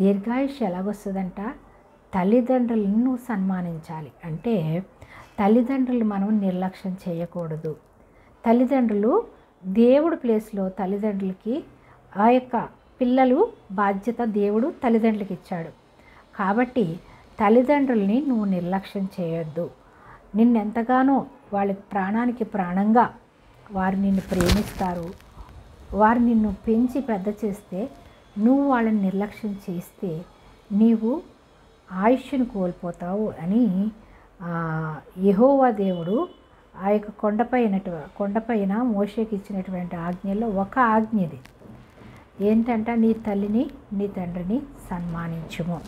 దీర్ఘాయుష్ ఎలాగొస్తుందంట? తల్లిదండ్రులను నువ్వు సన్మానించాలి. అంటే తల్లిదండ్రులు మనం నిర్లక్ష్యం చేయకూడదు. తల్లిదండ్రులు దేవుడి ప్లేస్లో తల్లిదండ్రులకి ఆ యొక్క పిల్లలు బాధ్యత దేవుడు తల్లిదండ్రులకి ఇచ్చాడు. కాబట్టి తల్లిదండ్రుల్ని నువ్వు నిర్లక్ష్యం చేయొద్దు. నిన్నెంతగానో వాళ్ళ ప్రాణానికి ప్రాణంగా వారు నిన్ను ప్రేమిస్తారు. వారు నిన్ను పెంచి పెద్ద చేస్తే నువ్వు వాళ్ళని నిర్లక్ష్యం చేస్తే నీవు ఆయుష్ను కోల్పోతావు అని యెహోవా దేవుడు ఆ యొక్క కొండపైన మోషేకి ఇచ్చినటువంటి ఆజ్ఞల్లో ఒక ఆజ్ఞ ఇది. ఏంటంటే నీ తల్లిని నీ తండ్రిని సన్మానించుము.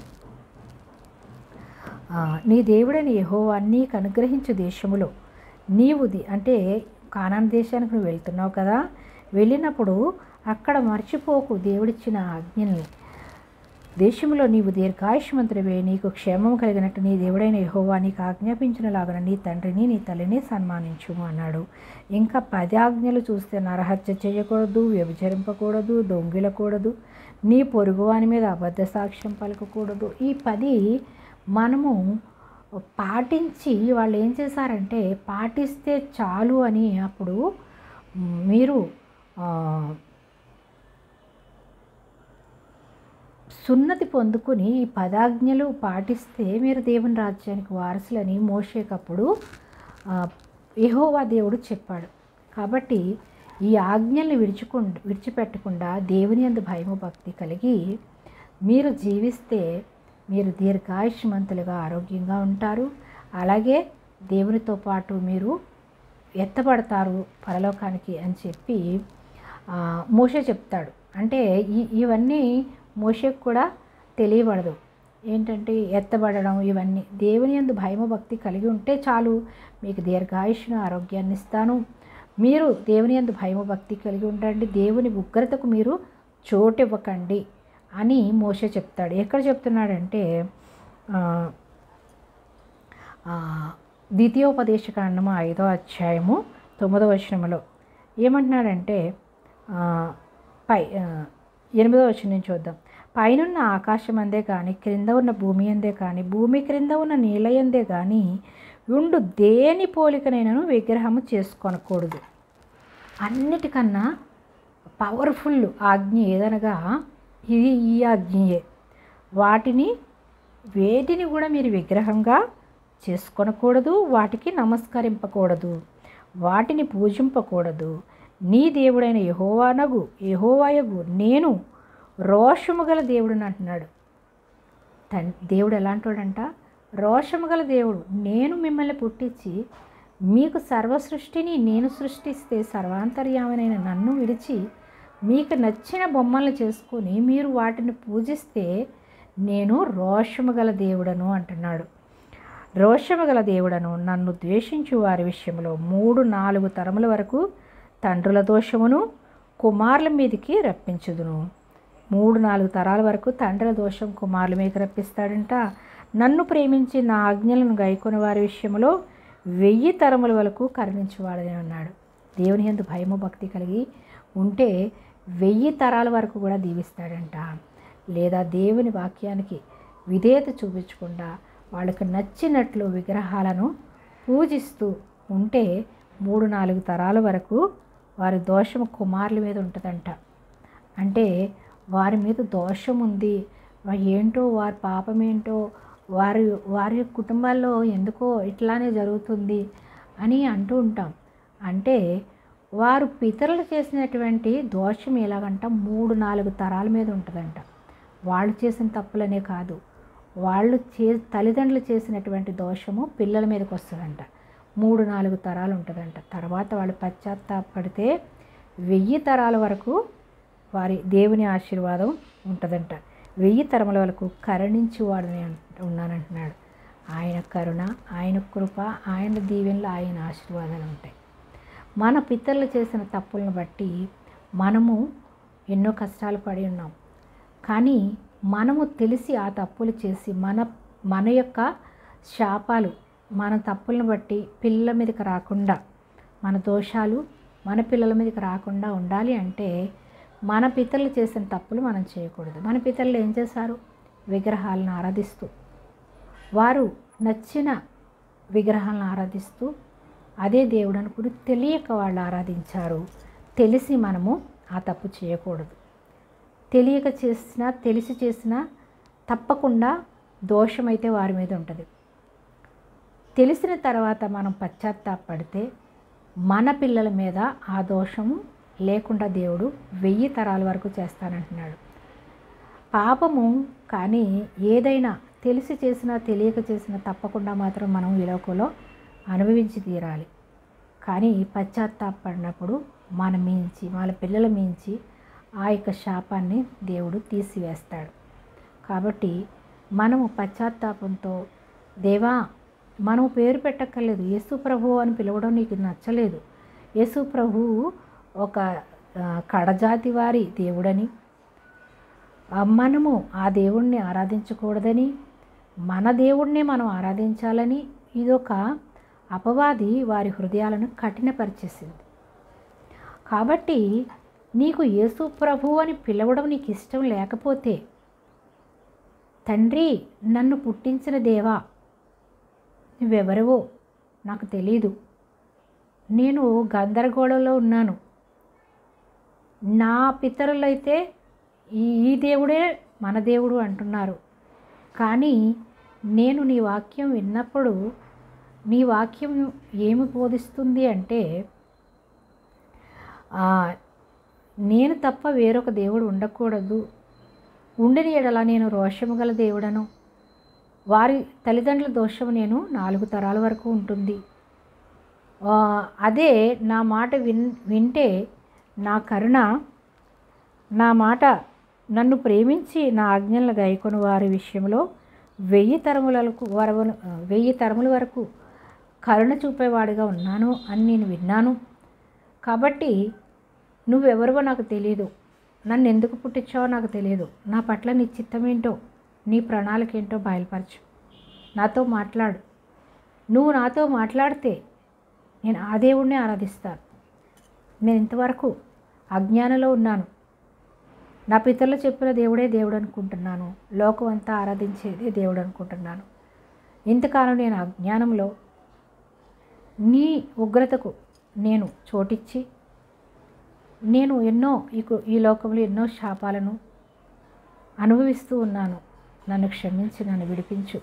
నీ దేవుడని యెహోవా నీకు అనుగ్రహించు దేశములో నీవు అంటే కానాను దేశానికి నువ్వు వెళ్తున్నావు కదా, వెళ్ళినప్పుడు అక్కడ మర్చిపోకు దేవుడిచ్చిన ఆజ్ఞల్ని. దేశంలో నీవు దీర్ఘాయుష్మంతుడివే నీకు క్షేమం కలిగినట్టు నీ దేవుడైన యెహోవా నీకు ఆజ్ఞాపించినలాగా నీ తండ్రిని నీ తల్లిని సన్మానించుము అన్నాడు. ఇంకా 10 ఆజ్ఞలు చూస్తే నరహత్య చేయకూడదు, వ్యభిచరింపకూడదు, దొంగిలకూడదు, నీ పొరుగువాని మీద అబద్ధ సాక్ష్యం పలకకూడదు. ఈ 10 మనము పాటించి వాళ్ళు ఏం చేశారంటే పాటిస్తే చాలు అని అప్పుడు మీరు సున్నతి పొందుకుని ఈ 10 ఆజ్ఞలు పాటిస్తే మీరు దేవుని రాజ్యానికి వారసులని మోషేకప్పుడు యెహోవా దేవుడు చెప్పాడు. కాబట్టి ఈ ఆజ్ఞల్ని విడిచిపెట్టకుండా దేవుని యందు భయము భక్తి కలిగి మీరు జీవిస్తే మీరు దీర్ఘాయుష్మంతులుగా ఆరోగ్యంగా ఉంటారు. అలాగే దేవునితో పాటు మీరు ఎత్తబడతారు పరలోకానికి అని చెప్పి మోషే చెప్తాడు. అంటే ఇవన్నీ మోషేకు కూడా తెలియబడదు. ఏంటంటే ఎత్తబడడం ఇవన్నీ దేవుని యందు భయము భక్తి కలిగి ఉంటే చాలు, మీకు దీర్ఘాయుష్ను ఆరోగ్యాన్ని ఇస్తాను. మీరు దేవుని యందు భయము భక్తి కలిగి ఉండండి, దేవుని ఉగ్రతకు మీరు చోటు ఇవ్వకండి అని మోషే చెప్తాడు. ఎక్కడ చెప్తున్నాడంటే ద్వితీయోపదేశకాండము 5వ అధ్యాయము 9వ వచనంలో ఏమంటున్నాడంటే 8వ వచనం నుంచి చూద్దాం. పైనున్న ఆకాశం అందే కానీ క్రింద ఉన్న భూమి అందే కానీ భూమి క్రింద ఉన్న నీలయందే కానీ ఉండు దేని పోలికనైనను విగ్రహము చేసుకొనకూడదు. అన్నిటికన్నా పవర్ఫుల్ ఆజ్ఞ ఏదనగా ఇది ఈ ఆజ్ఞయే. వేటిని కూడా మీరు విగ్రహంగా చేసుకొనకూడదు, వాటికి నమస్కరింపకూడదు, వాటిని పూజింపకూడదు. నీ దేవుడైన యెహోవాయగు నేను రోషము గల దేవుడిని అంటున్నాడు. దేవుడు ఎలాంటోడంట? రోషము గల దేవుడు. నేను మిమ్మల్ని పుట్టించి మీకు సర్వసృష్టిని నేను సృష్టిస్తే సర్వాంతర్యామైన నన్ను విడిచి మీకు నచ్చిన బొమ్మలను చేసుకొని మీరు వాటిని పూజిస్తే నేను రోషము గల దేవుడను అంటున్నాడు. రోషము గల దేవుడను, నన్ను ద్వేషించు వారి విషయంలో 3-4 తరముల వరకు తండ్రుల దోషమును కుమారుల మీదకి రప్పించుదును. 3-4 తరాల వరకు తండ్రుల దోషం కుమారుల మీదకి రప్పిస్తాడంట. నన్ను ప్రేమించి నా ఆజ్ఞలను గైకొని వారి విషయంలో 1000 తరముల వరకు కరుణించువాడని అన్నాడు. దేవుని యందు భయము భక్తి కలిగి ఉంటే 1000 తరాల వరకు కూడా దీవిస్తాడంట. లేదా దేవుని వాక్యానికి విధేయత చూపించకుండా వాళ్ళకు నచ్చినట్లు విగ్రహాలను పూజిస్తూ ఉంటే 3-4 తరాల వరకు వారి దోషము కుమారుల మీద ఉంటుందంట. అంటే వారి మీద దోషం ఉంది, ఏంటో వారి పాపం ఏంటో, వారి వారి కుటుంబాల్లో ఎందుకో ఇట్లానే జరుగుతుంది అని అంటూ ఉంటాం. అంటే వారు పితరులు చేసినటువంటి దోషం ఎలాగంట 3-4 తరాల మీద ఉంటుందంట. వాళ్ళు చేసిన తప్పులనే కాదు, వాళ్ళు తల్లిదండ్రులు చేసినటువంటి దోషము పిల్లల మీదకి వస్తుందంట. 3-4 తరాలు ఉంటుందంట. తర్వాత వాళ్ళు పశ్చాత్తాపడితే 1000 తరాల వరకు వారి దేవుని ఆశీర్వాదం ఉంటుందంట. 1000 తరముల వరకు కరుణించేవాడని ఉన్నానంటున్నాడు. ఆయన కరుణ, ఆయన కృప, ఆయన దీవెనలు, ఆయన ఆశీర్వాదాలు ఉంటాయి. మన పితరులు చేసిన తప్పులను బట్టి మనము ఎన్నో కష్టాలు పడి ఉన్నాం. కానీ మనము తెలిసి ఆ తప్పులు చేసి మన యొక్క శాపాలు, మన తప్పులను బట్టి పిల్లల మీదకి రాకుండా, మన దోషాలు మన పిల్లల మీదకి రాకుండా ఉండాలి అంటే మన పితరులు చేసిన తప్పులు మనం చేయకూడదు. మన పితరులు ఏం చేశారు? విగ్రహాలను ఆరాధిస్తూ, వారు నచ్చిన విగ్రహాలను ఆరాధిస్తూ అదే దేవుడు అనుకుని తెలియక వాళ్ళు ఆరాధించారు. తెలిసి మనము ఆ తప్పు చేయకూడదు. తెలియక చేసినా తెలిసి చేసినా తప్పకుండా దోషమైతే వారి మీద ఉంటుంది. తెలిసిన తర్వాత మనం పశ్చాత్తాపడితే మన పిల్లల మీద ఆ దోషము లేకుండా దేవుడు 1000 తరాల వరకు చేస్తానంటున్నాడు. పాపము కానీ ఏదైనా తెలిసి చేసినా తెలియక చేసినా తప్పకుండా మాత్రం మనం ఈ లోకంలో అనుభవించి తీరాలి. కానీ పశ్చాత్తాపడినప్పుడు మన మించి, మన పిల్లల మించి ఆ యొక్క శాపాన్ని దేవుడు తీసివేస్తాడు. కాబట్టి మనము పశ్చాత్తాపంతో, దేవా మనం పేరు పెట్టక్కర్లేదు, యేసు ప్రభువు అని పిలవడం నీకు నచ్చలేదు, యేసు ప్రభువు ఒక కడజాతి వారి దేవుడని, మనము ఆ దేవుణ్ణి ఆరాధించకూడదని, మన దేవుణ్ణి మనం ఆరాధించాలని ఇదొక అపవాది వారి హృదయాలను కఠినపరిచేసింది. కాబట్టి నీకు యేసు ప్రభువు అని పిలవడం నీకు ఇష్టం లేకపోతే, తండ్రి నన్ను పుట్టించిన దేవా నువ్వెవరవో నాకు తెలీదు, నేను గందరగోళంలో ఉన్నాను, నా పితరులైతే ఈ దేవుడే మన దేవుడు అంటున్నారు, కానీ నేను నీ వాక్యం విన్నప్పుడు నీ వాక్యం ఏమి బోధిస్తుంది అంటే నేను తప్ప వేరొక దేవుడు ఉండకూడదు, ఉండిన ఎడల నేను రోషము గల దేవుడను, వారి తల్లిదండ్రుల దోషము నేను 4 తరాల వరకు ఉంటుంది, అదే నా మాట వింటే నా కరుణ, నా మాట నన్ను ప్రేమించి నా ఆజ్ఞలను గైకొని వారి విషయంలో 1000 తరముల వరకు కరుణ చూపేవాడిగా ఉన్నాను అని నేను విన్నాను. కాబట్టి నువ్వెవరివో నాకు తెలియదు, నన్ను ఎందుకు పుట్టించావో నాకు తెలియదు, నా పట్ల నీ చిత్తమేంటో, నీ ప్రణాళిక ఏంటో బయలుపరచు, నాతో మాట్లాడు, నువ్వు నాతో మాట్లాడితే నేను ఆ దేవుణ్ణి ఆరాధిస్తాను. నేను ఇంతవరకు అజ్ఞానంలో ఉన్నాను, నా పితరులు చెప్పిన దేవుడే దేవుడు అనుకుంటున్నాను, లోకం అంతా ఆరాధించేదే దేవుడు అనుకుంటున్నాను. ఇంతకాలం నేను అజ్ఞానంలో నీ ఉగ్రతకు నేను చోటిచ్చి నేను ఎన్నో ఈ లోకంలో ఎన్నో శాపాలను అనుభవిస్తూ ఉన్నాను, నన్ను క్షమించి నన్ను విడిపించు.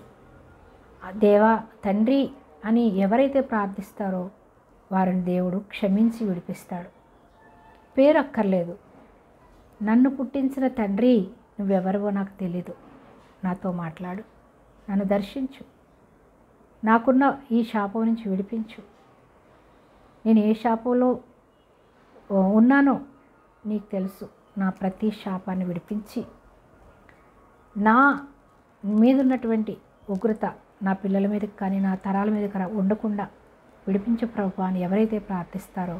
దేవా తండ్రి అని ఎవరైతే ప్రార్థిస్తారో వారిని దేవుడు క్షమించి విడిపిస్తాడు. పేరు అక్కర్లేదు, నన్ను పుట్టించిన తండ్రి నువ్వెవరివో నాకు తెలీదు, నాతో మాట్లాడు, నన్ను దర్శించు, నాకున్న ఈ శాపం నుంచి విడిపించు, నేను ఏ శాపంలో ఉన్నానో నీకు తెలుసు, నా ప్రతి శాపాన్ని విడిపించి నా మీద ఉన్నటువంటి ఉగ్రత నా పిల్లల మీదకి కానీ నా తరాల మీదకి ఉండకుండా విడిపించు ప్రభువా అని ఎవరైతే ప్రార్థిస్తారో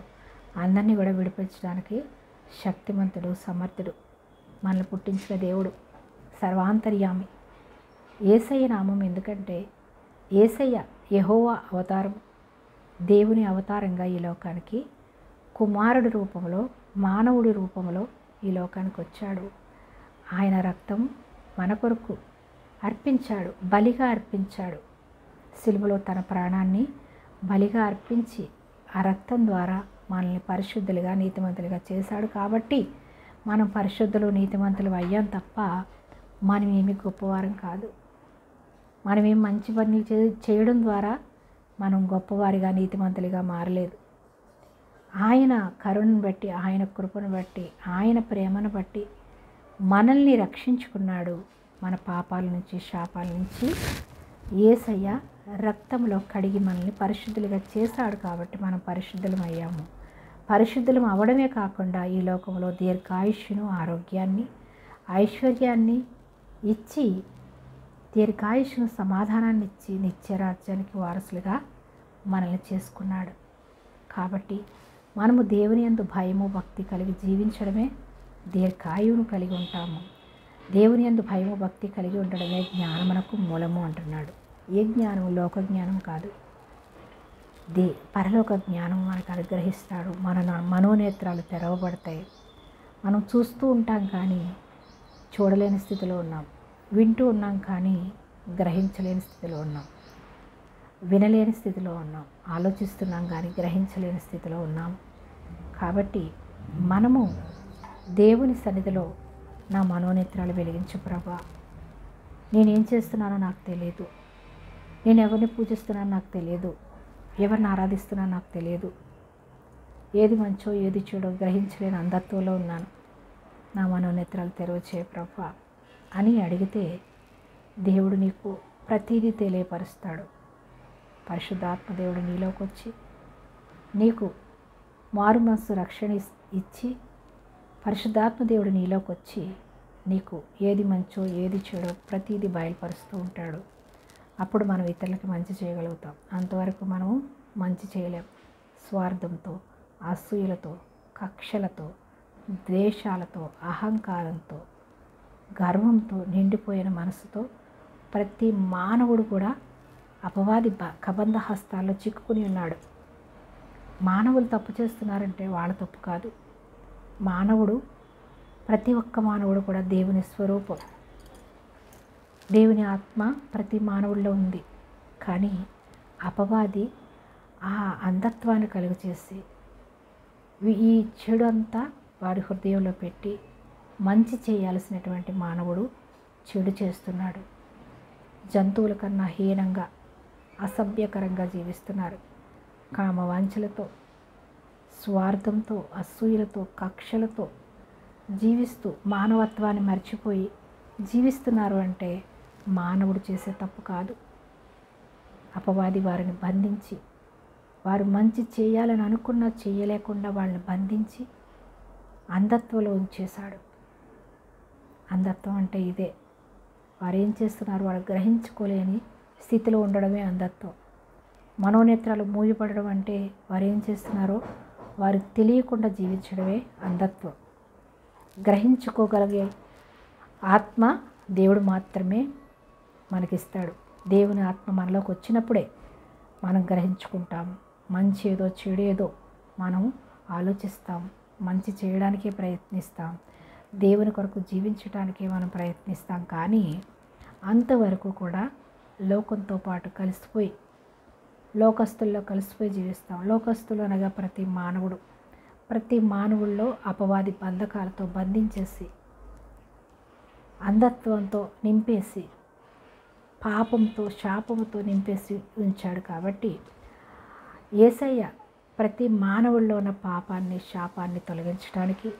అందరినీ కూడా విడిపించడానికి శక్తిమంతుడు, సమర్థుడు, మనల్ని పుట్టించిన దేవుడు, సర్వాంతర్యామి యేసయ్య నామం. ఎందుకంటే యేసయ్య యెహోవా అవతారం, దేవుని అవతారంగా ఈ లోకానికి కుమారుడి రూపంలో, మానవుడి రూపంలో ఈ లోకానికి వచ్చాడు. ఆయన రక్తం మన కొరకు అర్పించాడు, బలిగా అర్పించాడు. సిలువలో తన ప్రాణాన్ని బలిగా అర్పించి ఆ రక్తం ద్వారా మనల్ని పరిశుద్ధులుగా నీతిమంతులుగా చేశాడు. కాబట్టి మనం పరిశుద్ధులు నీతిమంతులు అయ్యాం తప్ప మనం ఏమి గొప్పవారం కాదు. మనమేం మంచి పనులు చేయడం ద్వారా మనం గొప్పవారిగా నీతిమంతులుగా మారలేదు. ఆయన కరుణను బట్టి, ఆయన కృపను బట్టి, ఆయన ప్రేమను బట్టి మనల్ని రక్షించుకున్నాడు. మన పాపాల నుంచి, శాపాల నుంచి యేసయ్య రక్తంలో కడిగి మనల్ని పరిశుద్ధులుగా చేశాడు. కాబట్టి మనం పరిశుద్ధులం అయ్యాము. పరిశుద్ధులం అవడమే కాకుండా ఈ లోకంలో దీర్ఘాయుష్ను, ఆరోగ్యాన్ని, ఐశ్వర్యాన్ని ఇచ్చి, దీర్ఘాయుష్ను, సమాధానాన్ని ఇచ్చి నిత్యరాజ్యానికి వారసులుగా మనల్ని చేసుకున్నాడు. కాబట్టి మనము దేవుని యందు భయము భక్తి కలిగి జీవించడమే దీర్ఘాయువును కలిగి ఉంటాము. దేవుని యందు భయము భక్తి కలిగి ఉండడమే జ్ఞానమునకు మూలము అంటున్నాడు. ఏ జ్ఞానం? లోక జ్ఞానం కాదు, పరలోక జ్ఞానం మనకు అనుగ్రహిస్తాడు. మన మనోనేత్రాలు తెరవబడతాయి. మనం చూస్తూ ఉంటాం కానీ చూడలేని స్థితిలో ఉన్నాం, వింటూ ఉన్నాం కానీ గ్రహించలేని స్థితిలో ఉన్నాం, వినలేని స్థితిలో ఉన్నాం, ఆలోచిస్తున్నాం కానీ గ్రహించలేని స్థితిలో ఉన్నాం. కాబట్టి మనము దేవుని సన్నిధిలో నా మనోనేత్రాలు వెలిగించు ప్రభా, నేనేం చేస్తున్నానో నాకు తెలియదు, నేను ఎవరిని పూజిస్తున్నానో నాకు తెలియదు, ఎవరిని ఆరాధిస్తున్నానో నాకు తెలియదు, ఏది మంచో ఏది చెడో గ్రహించలేని అంధత్వంలో ఉన్నాను, నా మనోనేత్రాలు తెరవచే ప్రభా అని అడిగితే దేవుడు నీకు ప్రతిదీ తెలియపరుస్తాడు. పరిశుద్ధాత్మ దేవుడు నీలోకి వచ్చి నీకు మారు మనసు రక్షణ ఇచ్చి, పరిశుద్ధాత్మ దేవుడు నీలోకి వచ్చి నీకు ఏది మంచో ఏది చెడో ప్రతిదీ బయలుపరుస్తూ ఉంటాడు. అప్పుడు మనం ఇతరులకి మంచి చేయగలుగుతాం. అంతవరకు మనము మంచి చేయలేం. స్వార్థంతో, అసూయలతో, కక్షలతో, ద్వేషాలతో, అహంకారంతో, గర్వంతో నిండిపోయిన మనసుతో ప్రతి మానవుడు కూడా అపవాది కబంధ హస్తాల్లో చిక్కుకుని ఉన్నాడు. మానవులు తప్పు చేస్తున్నారంటే వాళ్ళ తప్పు కాదు. ప్రతి ఒక్క మానవుడు కూడా దేవుని స్వరూపం, దేవుని ఆత్మ ప్రతి మానవుల్లో ఉంది. కానీ అపవాది ఆ అంధత్వాన్ని కలుగచేసి ఈ చెడు అంతా వాడి హృదయంలో పెట్టి మంచి చేయాల్సినటువంటి మానవుడు చెడు చేస్తున్నాడు. జంతువుల కన్నా హీనంగా, అసభ్యకరంగా జీవిస్తున్నారు. కామవాంఛలతో, స్వార్థంతో, అసూయలతో, కక్షలతో జీవిస్తూ మానవత్వాన్ని మర్చిపోయి జీవిస్తున్నారు. అంటే మానవుడు చేసే తప్పు కాదు. అపవాది వారిని బంధించి, వారు మంచి చేయాలని అనుకున్నా చేయలేకుండా వాళ్ళని బంధించి అంధత్వంలో ఉంచేశాడు. అంధత్వం అంటే ఇదే. వారు ఏం చేస్తున్నారు? వారు గ్రహించుకోలేని స్థితిలో ఉండడమే అంధత్వం. మనోనేత్రాలు మూయపడడం అంటే వారు ఏం చేస్తున్నారో వారు తెలియకుండా జీవించడమే అంధత్వం. గ్రహించుకోగలిగే ఆత్మ దేవుడు మాత్రమే మనకిస్తాడు. దేవుని ఆత్మ మనలోకి వచ్చినప్పుడే మనం గ్రహించుకుంటాం. మంచి ఏదో చెడు ఏదో మనం ఆలోచిస్తాం. మంచి చేయడానికే ప్రయత్నిస్తాం. దేవుని కొరకు జీవించడానికే మనం ప్రయత్నిస్తాం. కానీ అంతవరకు కూడా లోకంతో పాటు కలిసిపోయి, లోకస్తుల్లో కలిసిపోయి జీవిస్తాం. లోకస్తులు అనగా ప్రతి మానవుల్లో అపవాది బంధకాలతో బంధించేసి, అంధత్వంతో నింపేసి, పాపంతో, శాపంతో నింపేసి ఉంచాడు. కాబట్టి యేసయ్య ప్రతి మానవుల్లో ఉన్న పాపాన్ని, శాపాన్ని తొలగించడానికి,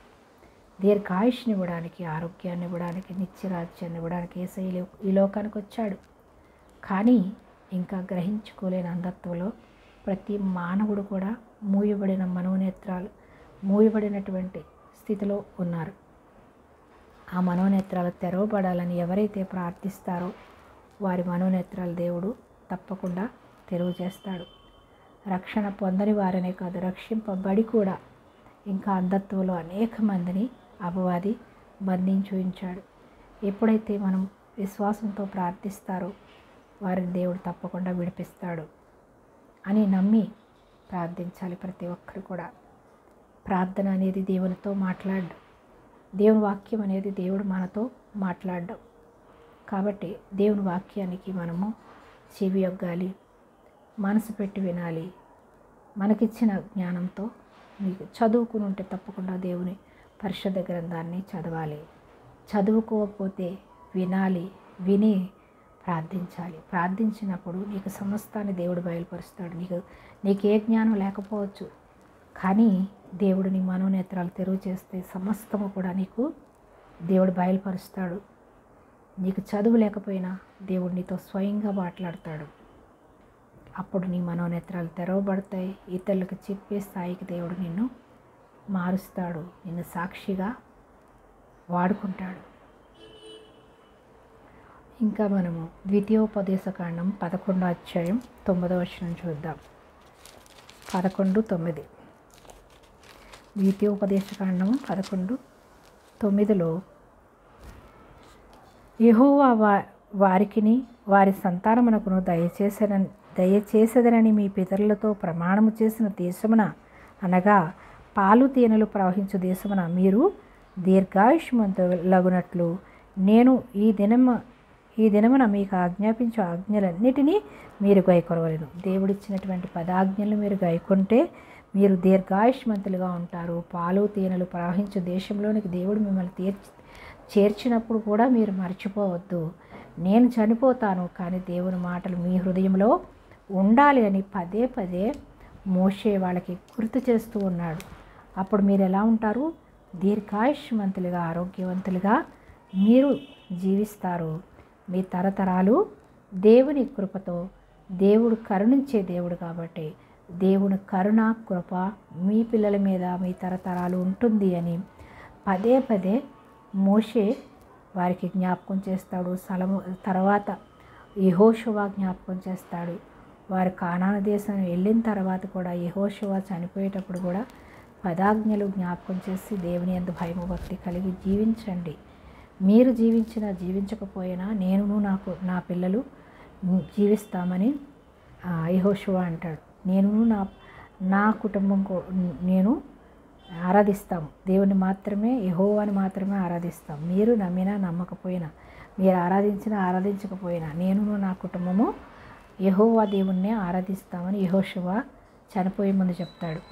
దీర్ఘాయుష్ని ఇవ్వడానికి, ఆరోగ్యాన్ని ఇవ్వడానికి, నిత్యరాజ్యాన్ని ఇవ్వడానికి యేసయ్య ఈ లోకానికి వచ్చాడు. కానీ ఇంకా గ్రహించుకోలేని అంధత్వంలో ప్రతి మానవుడు కూడా మూయబడిన మనోనేత్రాలు, మూయబడినటువంటి స్థితిలో ఉన్నారు. ఆ మనోనేత్రాలు తెరవబడాలని ఎవరైతే ప్రార్థిస్తారో వారి మనోనేత్రాలు దేవుడు తప్పకుండా తెరువు చేస్తాడు. రక్షణ పొందని వారనే కాదు, రక్షింపబడి కూడా ఇంకా అంధత్వంలో అనేక మందిని అపవాది బంధించి ఉంచాడు. ఎప్పుడైతే మనం విశ్వాసంతో ప్రార్థిస్తారో వారిని దేవుడు తప్పకుండా విడిపిస్తాడు అని నమ్మి ప్రార్థించాలి. ప్రతి ఒక్కరు కూడా ప్రార్థన అనేది దేవునితో మాట్లాడడం, దేవుని వాక్యం అనేది దేవుడు మనతో మాట్లాడడం. కాబట్టి దేవుని వాక్యానికి మనము చెవి యొగ్గాలి, మనసు పెట్టి వినాలి. మనకిచ్చిన జ్ఞానంతో మీకు చదువుకుని ఉంటే తప్పకుండా దేవుని పరిశుద్ధ గ్రంథాన్ని చదవాలి. చదువుకోకపోతే వినాలి, విని ప్రార్థించాలి. ప్రార్థించినప్పుడు నీకు సమస్తాన్ని దేవుడు బయలుపరుస్తాడు. నీకు ఏ జ్ఞానం లేకపోవచ్చు, కానీ దేవుడు నీ మనోనేత్రాలు తెరువు చేస్తే సమస్తము కూడా నీకు దేవుడు బయలుపరుస్తాడు. నీకు చదువు లేకపోయినా దేవుడు నీతో స్వయంగా మాట్లాడతాడు. అప్పుడు నీ మనోనేత్రాలు తెరవబడతాయి. ఇతరులకు చెప్పే స్థాయికి దేవుడు నిన్ను మారుస్తాడు, నిన్ను సాక్షిగా వాడుకుంటాడు. ఇంకా మనము ద్వితీయోపదేశకాండం 11వ అధ్యాయం 9వ వచనం చూద్దాం. 11:9 ద్వితీయోపదేశకాండం 11:9లో యెహోవా వారికిని వారి సంతానమునకును దయచేసదనని మీ పితరులతో ప్రమాణము చేసిన దేశమున, అనగా పాలు తేనెలు ప్రవహించు దేశమున మీరు దీర్ఘాయుష్మంతులగునట్లు నేను ఈ దినమున మీకు ఆజ్ఞాపించు ఆజ్ఞలన్నిటినీ మీరు గైకొనవలెను. దేవుడిచ్చినటువంటి పదాజ్ఞలు మీరు గైకొంటే మీరు దీర్ఘాయుష్మంతులుగా ఉంటారు. పాలు తేనెలు ప్రవహించు దేశంలోనికి దేవుడు మిమ్మల్ని చేర్చినప్పుడు కూడా మీరు మర్చిపోవద్దు. నేను చనిపోతాను, కానీ దేవుని మాటలు మీ హృదయంలో ఉండాలి అని పదే పదే మోషే వాళ్ళకి గుర్తు చేస్తూ ఉన్నాడు. అప్పుడు మీరు ఎలా ఉంటారు? దీర్ఘాయుష్మంతులుగా, ఆరోగ్యవంతులుగా మీరు జీవిస్తారు. మీ తరతరాలు దేవుని కృపతో, దేవుడు కరుణించే దేవుడు కాబట్టి దేవుని కరుణ కృప మీ పిల్లల మీద మీ తరతరాలు ఉంటుంది అని పదే పదే మోషే వారికి జ్ఞాపకం చేస్తాడు. తర్వాత యెహోషువ జ్ఞాపకం చేస్తాడు. వారు కానాను దేశం వెళ్ళిన తర్వాత కూడా యెహోషువ చనిపోయేటప్పుడు కూడా పదాజ్ఞలు జ్ఞాపకం చేసి దేవుని యందు భయము భక్తి కలిగి జీవించండి. మీరు జీవించినా జీవించకపోయినా నేను నా పిల్లలు జీవిస్తామని యెహోషువ అంటాడు. నేను నా కుటుంబం నేను ఆరాధిస్తాము. దేవుని మాత్రమే, యెహోవాని మాత్రమే ఆరాధిస్తాం. మీరు నమ్మినా నమ్మకపోయినా, మీరు ఆరాధించినా ఆరాధించకపోయినా నేను నా కుటుంబము యెహోవా దేవుణ్ణే ఆరాధిస్తామని యెహోషువ చనిపోయే ముందు చెప్తాడు.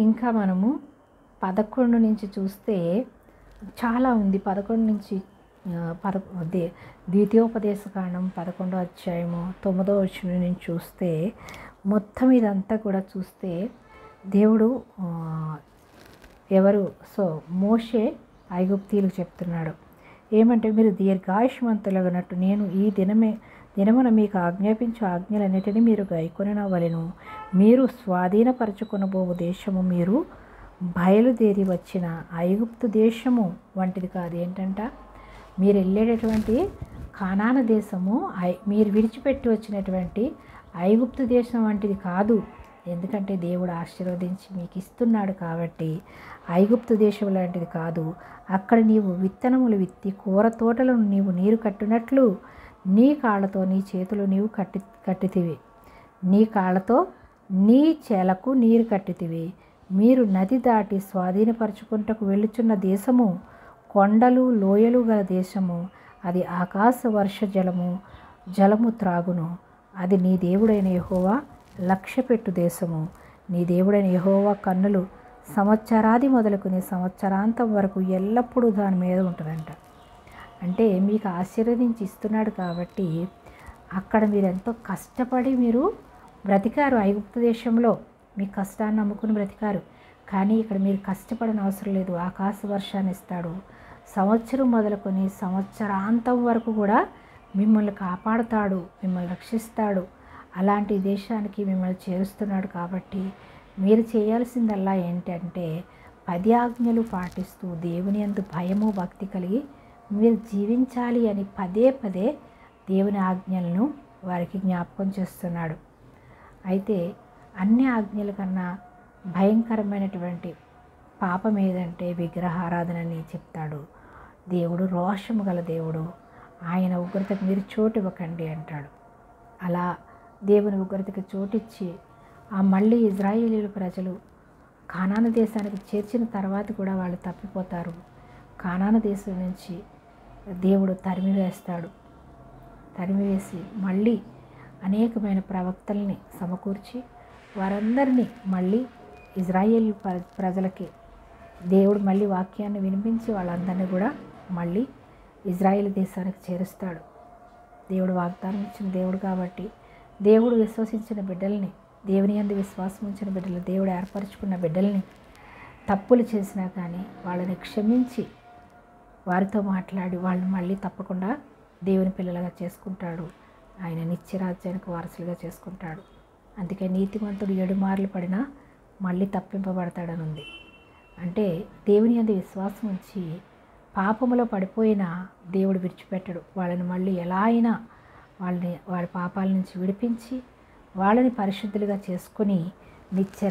ఇంకా మనము 11 నుంచి చూస్తే చాలా ఉంది. 11 నుంచి ద్వితీయోపదేశకాండం 11వ అధ్యాయము 9వ వచనం నుంచి చూస్తే మొత్తం ఇదంతా కూడా చూస్తే దేవుడు మోషే ఐగుప్తీయులకు చెప్తున్నాడు ఏమంటే, మీరు దీర్ఘాయుష్మంతులగునట్టు నేను ఈ దినమున మీకు ఆజ్ఞాపించు ఆజ్ఞలన్నిటినీ మీరు గైకొనవలెను. మీరు స్వాధీనపరచుకొనబోవు దేశము మీరు బయలుదేరి వచ్చిన ఐగుప్తు దేశము వంటిది కాదు. ఏంటంట, మీరు వెళ్ళేటటువంటి కానాను దేశము మీరు విడిచిపెట్టి వచ్చినటువంటి ఐగుప్తు దేశం వంటిది కాదు. ఎందుకంటే దేవుడు ఆశీర్వదించి మీకు ఇస్తున్నాడు కాబట్టి. ఐగుప్తు దేశం లాంటిది కాదు. అక్కడ నీవు విత్తనములు విత్తి కూర తోటలను నీవు నీరు కట్టినట్లు నీ కాళ్ళతో నీ చేతులు నీవు కట్టితివి. నీ కాళ్ళతో నీ చేలకు నీరు కట్టితివి. మీరు నది దాటి స్వాధీనపరచుకుంటకు వెళ్ళుచున్న దేశము కొండలు లోయలు గల దేశము. అది ఆకాశ వర్ష జలము త్రాగును. అది నీ దేవుడైన యెహోవా లక్ష్యపెట్టు దేశము. నీ దేవుడైన యెహోవా కన్నులు సంవత్సరాది మొదలుకుని సంవత్సరాంతం వరకు ఎల్లప్పుడూ దాని మీద ఉంటుందంట. అంటే మీకు ఆశీర్వదించి ఇస్తున్నాడు కాబట్టి అక్కడ మీరు ఎంతో కష్టపడి మీరు బ్రతికారు. ఐగుప్తు దేశంలో మీ కష్టాన్ని నమ్ముకుని బ్రతికారు. కానీ ఇక్కడ మీరు కష్టపడని అవసరం లేదు. ఆకాశ వర్షాన్ని ఇస్తాడు. సంవత్సరం మొదలుకొని సంవత్సరాంతం వరకు కూడా మిమ్మల్ని కాపాడుతాడు, మిమ్మల్ని రక్షిస్తాడు. అలాంటి దేశానికి మిమ్మల్ని చేరుస్తున్నాడు కాబట్టి మీరు చేయాల్సిందల్లా ఏంటంటే 10 ఆజ్ఞలు పాటిస్తూ దేవుని యందు భయము భక్తి కలిగి మీరు జీవించాలి అని పదే పదే దేవుని ఆజ్ఞలను వారికి జ్ఞాపకం చేస్తున్నాడు. అయితే అన్ని ఆజ్ఞల కన్నా భయంకరమైనటువంటి పాపం ఏదంటే విగ్రహారాధనని చెప్తాడు. దేవుడు రోషము గల దేవుడు, ఆయన ఉగ్రతకు మీరు చోటు ఇవ్వకండి అంటాడు. అలా దేవుని ఉగ్రతకి చోటిచ్చి మళ్ళీ ఇజ్రాయేలీల ప్రజలు కానాను దేశానికి చేర్చిన తర్వాత కూడా వాళ్ళు తప్పిపోతారు. కానాను దేశం నుంచి దేవుడు తరిమివేసి మళ్ళీ అనేకమైన ప్రవక్తల్ని సమకూర్చి వారందరినీ మళ్ళీ ఇజ్రాయేల్ ప్రజలకి దేవుడు మళ్ళీ వాక్యాన్ని వినిపించి వాళ్ళందరినీ కూడా మళ్ళీ ఇజ్రాయేల్ దేశానికి చేరుస్తాడు. దేవుడు వాగ్దానం ఇచ్చిన దేవుడు కాబట్టి దేవుడు విశ్వసించిన బిడ్డల్ని, దేవుని యందు విశ్వాసం ఉంచిన బిడ్డలు, దేవుడు ఏర్పరచుకున్న బిడ్డల్ని తప్పులు చేసినా కానీ వాళ్ళని క్షమించి వారితో మాట్లాడి వాళ్ళని మళ్ళీ తప్పకుండా దేవుని పిల్లలుగా చేసుకుంటాడు. ఆయన నిత్యరాజ్యానికి వారసులుగా చేసుకుంటాడు. అందుకే నీతిమంతుడు 7 మార్లు పడినా మళ్ళీ తప్పింపబడతాడని ఉంది. అంటే దేవుని యందు విశ్వాసం ఉంచి పాపములో పడిపోయినా దేవుడు విడిచిపెట్టడు. వాళ్ళని మళ్ళీ ఎలా అయినా వాళ్ళ పాపాల నుంచి విడిపించి వాళ్ళని పరిశుద్ధులుగా చేసుకుని నిత్య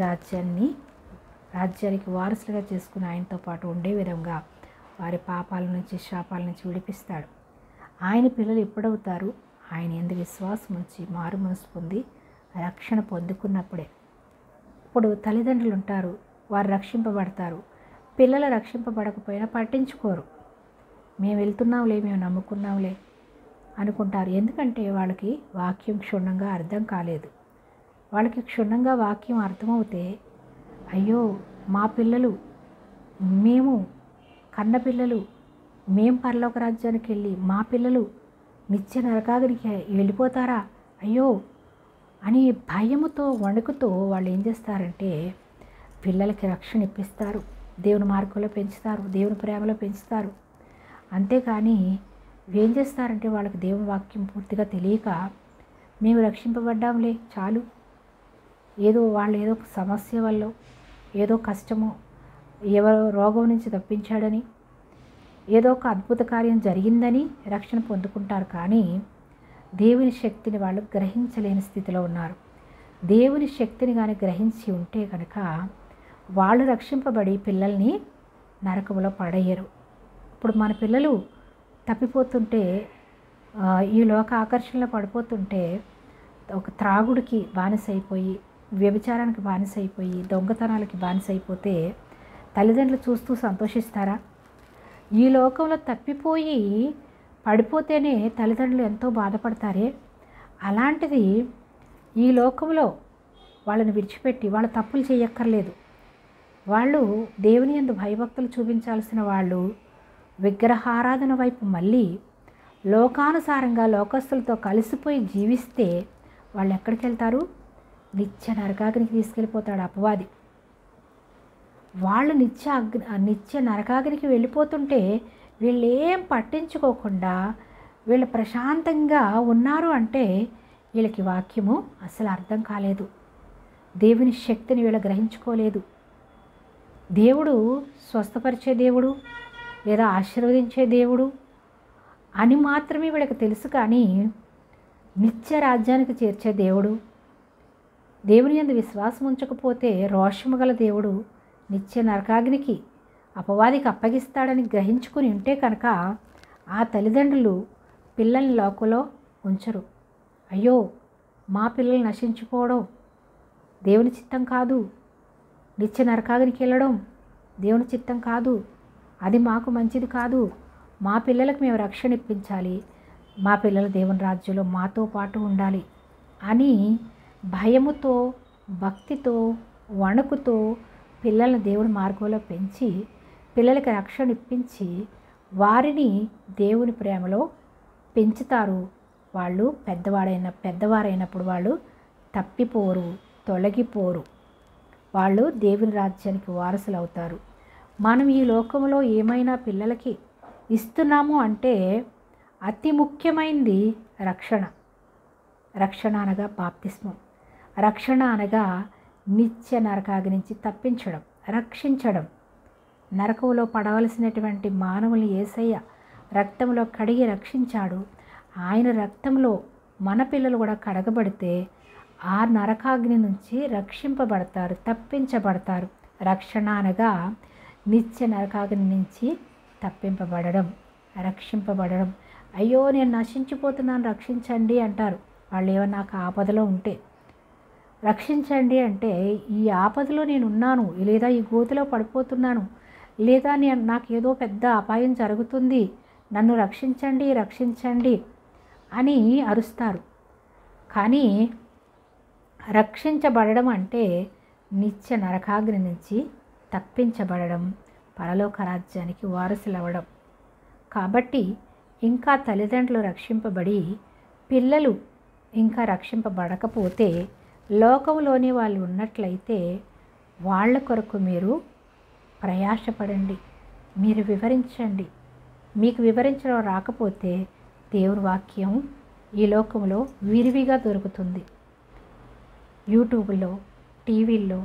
రాజ్యానికి వారసులుగా చేసుకుని ఆయనతో పాటు ఉండే విధంగా వారి పాపాల నుంచి శాపాల నుంచి విడిపిస్తాడు. ఆయన పిల్లలు ఎప్పుడవుతారు? ఆయన యందు విశ్వాసం ఉంచి మారు మనసు పొంది రక్షణ పొందుకున్నప్పుడే. ఇప్పుడు తల్లిదండ్రులు ఉంటారు, వారు రక్షింపబడతారు. పిల్లలు రక్షింపబడకపోయినా పట్టించుకోరు. మేము వెళ్తున్నాంలే, మేము నమ్ముకున్నాంలే అనుకుంటారు. ఎందుకంటే వాళ్ళకి వాక్యం క్షుణ్ణంగా అర్థం కాలేదు. వాళ్ళకి క్షుణ్ణంగా వాక్యం అర్థమవుతే, అయ్యో మా పిల్లలు, మేము కన్న పిల్లలు, మేము పరలోక రాజ్యానికి వెళ్ళి మా పిల్లలు నిత్య నరకాగ్నికి వెళ్ళిపోతారా అయ్యో అని భయముతో వణుకుతో వాళ్ళు ఏం చేస్తారంటే పిల్లలకి రక్షణ ఇప్పిస్తారు, దేవుని మార్గంలో పెంచుతారు, దేవుని ప్రేమలో పెంచుతారు. అంతేకాని ఏం చేస్తారంటే వాళ్ళకి దేవుని వాక్యం పూర్తిగా తెలియక మేము రక్షింపబడ్డాంలే చాలు, వాళ్ళు ఏదో సమస్య వల్ల, ఏదో కష్టమో, ఎవరో రోగం నుంచి తప్పించాడని, ఏదో ఒక అద్భుత కార్యం జరిగిందని రక్షణ పొందుకుంటారు. కానీ దేవుని శక్తిని వాళ్ళు గ్రహించలేని స్థితిలో ఉన్నారు. దేవుని శక్తిని కానీ గ్రహించి ఉంటే కనుక వాళ్ళు రక్షింపబడి పిల్లల్ని నరకములో పడేయరు. ఇప్పుడు మన పిల్లలు తప్పిపోతుంటే, ఈ లోక ఆకర్షణలో పడిపోతుంటే, ఒక త్రాగుడికి బానిసైపోయి, వ్యభిచారానికి బానిసైపోయి, దొంగతనాలకి బానిసైపోతే తల్లిదండ్రులు చూస్తూ సంతోషిస్తారా? ఈ లోకంలో తప్పిపోయి పడిపోతేనే తల్లిదండ్రులు ఎంతో బాధపడతారే. అలాంటిది ఈ లోకంలో వాళ్ళని విడిచిపెట్టి వాళ్ళు తప్పులు చేయక్కర్లేదు. వాళ్ళు దేవుని యందు భయభక్తులు చూపించాల్సిన వాళ్ళు విగ్రహారాధన వైపు మళ్ళీ లోకానుసారంగా లోకస్తులతో కలిసిపోయి జీవిస్తే వాళ్ళు ఎక్కడికి వెళ్తారు? నిత్య నరకాగ్నికి తీసుకెళ్ళిపోతాడు అపవాది. వాళ్ళు నిత్య నరకాగ్నికి వెళ్ళిపోతుంటే వీళ్ళేం పట్టించుకోకుండా వీళ్ళు ప్రశాంతంగా ఉన్నారు అంటే వీళ్ళకి వాక్యము అసలు అర్థం కాలేదు. దేవుని శక్తిని వీళ్ళు గ్రహించుకోలేదు. దేవుడు స్వస్థపరిచే దేవుడు లేదా ఆశీర్వదించే దేవుడు అని మాత్రమే వీళ్ళకి తెలుసు. కానీ నిత్య రాజ్యానికి చేర్చే దేవుడు, దేవుని యందు విశ్వాసం ఉంచకపోతే రోషము గల దేవుడు నిత్య నరకాగ్నికి అపవాదికి అప్పగిస్తాడని గ్రహించుకుని ఉంటే కనుక ఆ తల్లిదండ్రులు పిల్లల్ని లోకంలో ఉంచరు. అయ్యో మా పిల్లలు నశించుకోవడం దేవుని చిత్తం కాదు, నిత్య నరకాగ్నికి వెళ్ళడం దేవుని చిత్తం కాదు, అది మాకు మంచిది కాదు, మా పిల్లలకు మేము రక్షణ ఇప్పించాలి, మా పిల్లలు దేవుని రాజ్యంలో మాతో పాటు ఉండాలి అని భయముతో, భక్తితో, వణుకుతో పిల్లలను దేవుని మార్గంలో పెంచి పిల్లలకి రక్షణ ఇప్పించి వారిని దేవుని ప్రేమలో పెంచుతారు. వాళ్ళు పెద్దవారైనప్పుడు వాళ్ళు తప్పిపోరు, తొలగిపోరు, వాళ్ళు దేవుని రాజ్యానికి వారసులు అవుతారు. మనం ఈ లోకంలో ఏమైనా పిల్లలకి ఇస్తున్నాము అంటే అతి ముఖ్యమైనది రక్షణ. రక్షణ అనగా బాప్తిస్మం, రక్షణ అనగా నిత్య నరకాగ్ని నుంచి తప్పించడం, రక్షించడం. నరకంలో పడవలసినటువంటి మానవుల్ని యేసయ్య రక్తంలో కడిగి రక్షించాడు. ఆయన రక్తంలో మన పిల్లలు కూడా కడగబడితే ఆ నరకాగ్ని నుంచి రక్షింపబడతారు, తప్పించబడతారు. రక్షణ అనగా నిత్య నరకాగ్ని నుంచి తప్పింపబడడం, రక్షింపబడడం. అయ్యో నేను నశించిపోతున్నాను రక్షించండి అంటారు వాళ్ళు ఏమన్నా నాకు ఆపదలో ఉంటే. రక్షించండి అంటే ఈ ఆపదలో నేను ఉన్నాను, లేదా ఈ గోతిలో పడిపోతున్నాను, లేదా నాకు ఏదో పెద్ద అపాయం జరుగుతుంది, నన్ను రక్షించండి రక్షించండి అని అరుస్తారు. కానీ రక్షించబడడం అంటే నిత్య నరకాగ్ని నుంచి తప్పించబడడం, పరలోక రాజ్యానికి వారసులవ్వడం. కాబట్టి ఇంకా తల్లిదండ్రులు రక్షింపబడి పిల్లలు ఇంకా రక్షింపబడకపోతే లోకంలోని వాళ్ళు ఉన్నట్లయితే వాళ్ళ కొరకు మీరు ప్రయాసపడండి, మీరు వివరించండి. మీకు వివరించడం రాకపోతే దేవుని వాక్యం ఈ లోకంలో విరివిగా దొరుకుతుంది. యూట్యూబ్లో, టీవీల్లో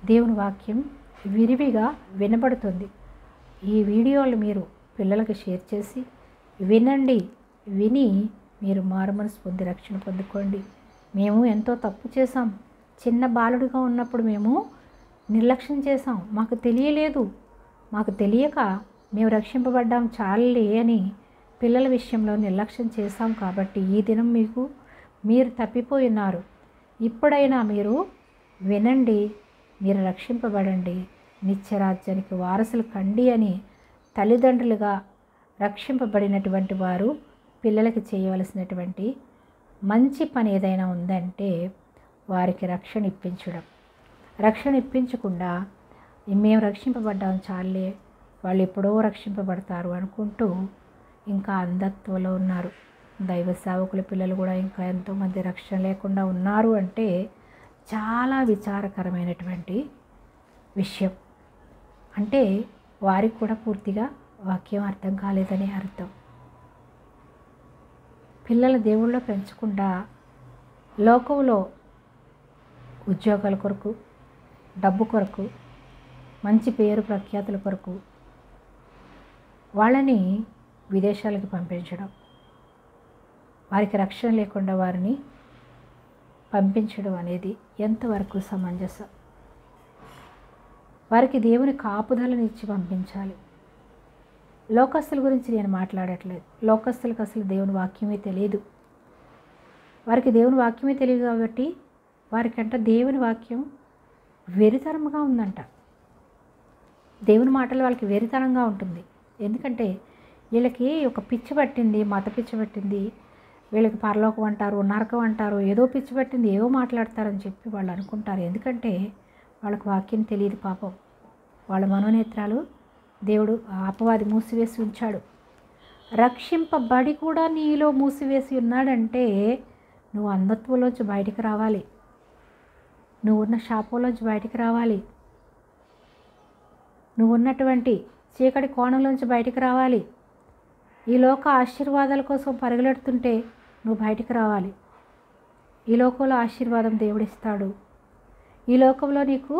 దేవుని వాక్యం విరివిగా వినబడుతుంది. ఈ వీడియోలు మీరు పిల్లలకు షేర్ చేసి వినండి. విని మీరు మారుమనసు పొంది రక్షణ పొందుకోండి. మేము ఎంతో తప్పు చేశాం. చిన్న బాలుడిగా ఉన్నప్పుడు మేము నిర్లక్ష్యం చేశాం. మాకు తెలియలేదు. మాకు తెలియక మేము రక్షింపబడ్డాం చాలే అని పిల్లల విషయంలో నిర్లక్ష్యం చేశాం. కాబట్టి ఈ దినం మీరు తప్పిపోయినారు. ఇప్పుడైనా మీరు వినండి, మీరు రక్షింపబడండి, నిత్యరాజ్యానికి వారసులు కండి అని తల్లిదండ్రులుగా రక్షింపబడినటువంటి వారు పిల్లలకి చేయవలసినటువంటి మంచి పని ఏదైనా ఉందంటే వారికి రక్షణ ఇప్పించడం. రక్షణ ఇప్పించకుండా మేము రక్షింపబడ్డాం చాలే, వాళ్ళు ఎప్పుడో రక్షింపబడతారు అనుకుంటూ ఇంకా అంధత్వంలో ఉన్నారు. దైవ సేవకుల పిల్లలు కూడా ఇంకా ఎంతోమంది రక్షణ లేకుండా ఉన్నారు అంటే చాలా విచారకరమైనటువంటి విషయం. అంటే వారికి కూడా పూర్తిగా వాక్యం అర్థం కాలేదని అర్థం. పిల్లల దేవుళ్ళో పెంచకుండా లోకంలో ఉద్యోగాల కొరకు, డబ్బు కొరకు, మంచి పేరు ప్రఖ్యాతుల కొరకు వాళ్ళని విదేశాలకు పంపించడం, వారికి రక్షణ లేకుండా వారిని పంపించడం అనేది ఎంతవరకు సమంజసం? వారికి దేవుని కాపుదలను ఇచ్చి పంపించాలి. లోకస్తుల గురించి నేను మాట్లాడట్లేదు. లోకస్తులకు అసలు దేవుని వాక్యమే తెలియదు. వారికి దేవుని వాక్యమే తెలియదు కాబట్టి వారికంట దేవుని వాక్యం వెరితనంగా ఉందంట. దేవుని మాటలు వాళ్ళకి వెరితనంగా ఉంటుంది. ఎందుకంటే వీళ్ళకి ఒక పిచ్చి పట్టింది, మత పిచ్చి పట్టింది. వీళ్ళకి పరలోకం అంటారు, నరకం అంటారు, ఏదో పిచ్చి పట్టింది, ఏదో మాట్లాడతారని చెప్పి వాళ్ళు అనుకుంటారు. ఎందుకంటే వాళ్ళకు వాక్యం తెలియదు. పాపం వాళ్ళ మనోనేత్రాలు దేవుడు అపవాది మూసివేసి ఉంచాడు. రక్షింపబడి కూడా నీలో మూసివేసి ఉన్నాడంటే నువ్వు అంధత్వంలోంచి బయటికి రావాలి, నువ్వు ఉన్న శాపంలోంచి బయటికి రావాలి, నువ్వు ఉన్నటువంటి చీకటి కోణంలోంచి బయటికి రావాలి. ఈ లోక ఆశీర్వాదాల కోసం పరుగులెడుతుంటే నువ్వు బయటికి రావాలి. ఈ లోకంలో ఆశీర్వాదం దేవుడిస్తాడు. ఈ లోకంలో నీకు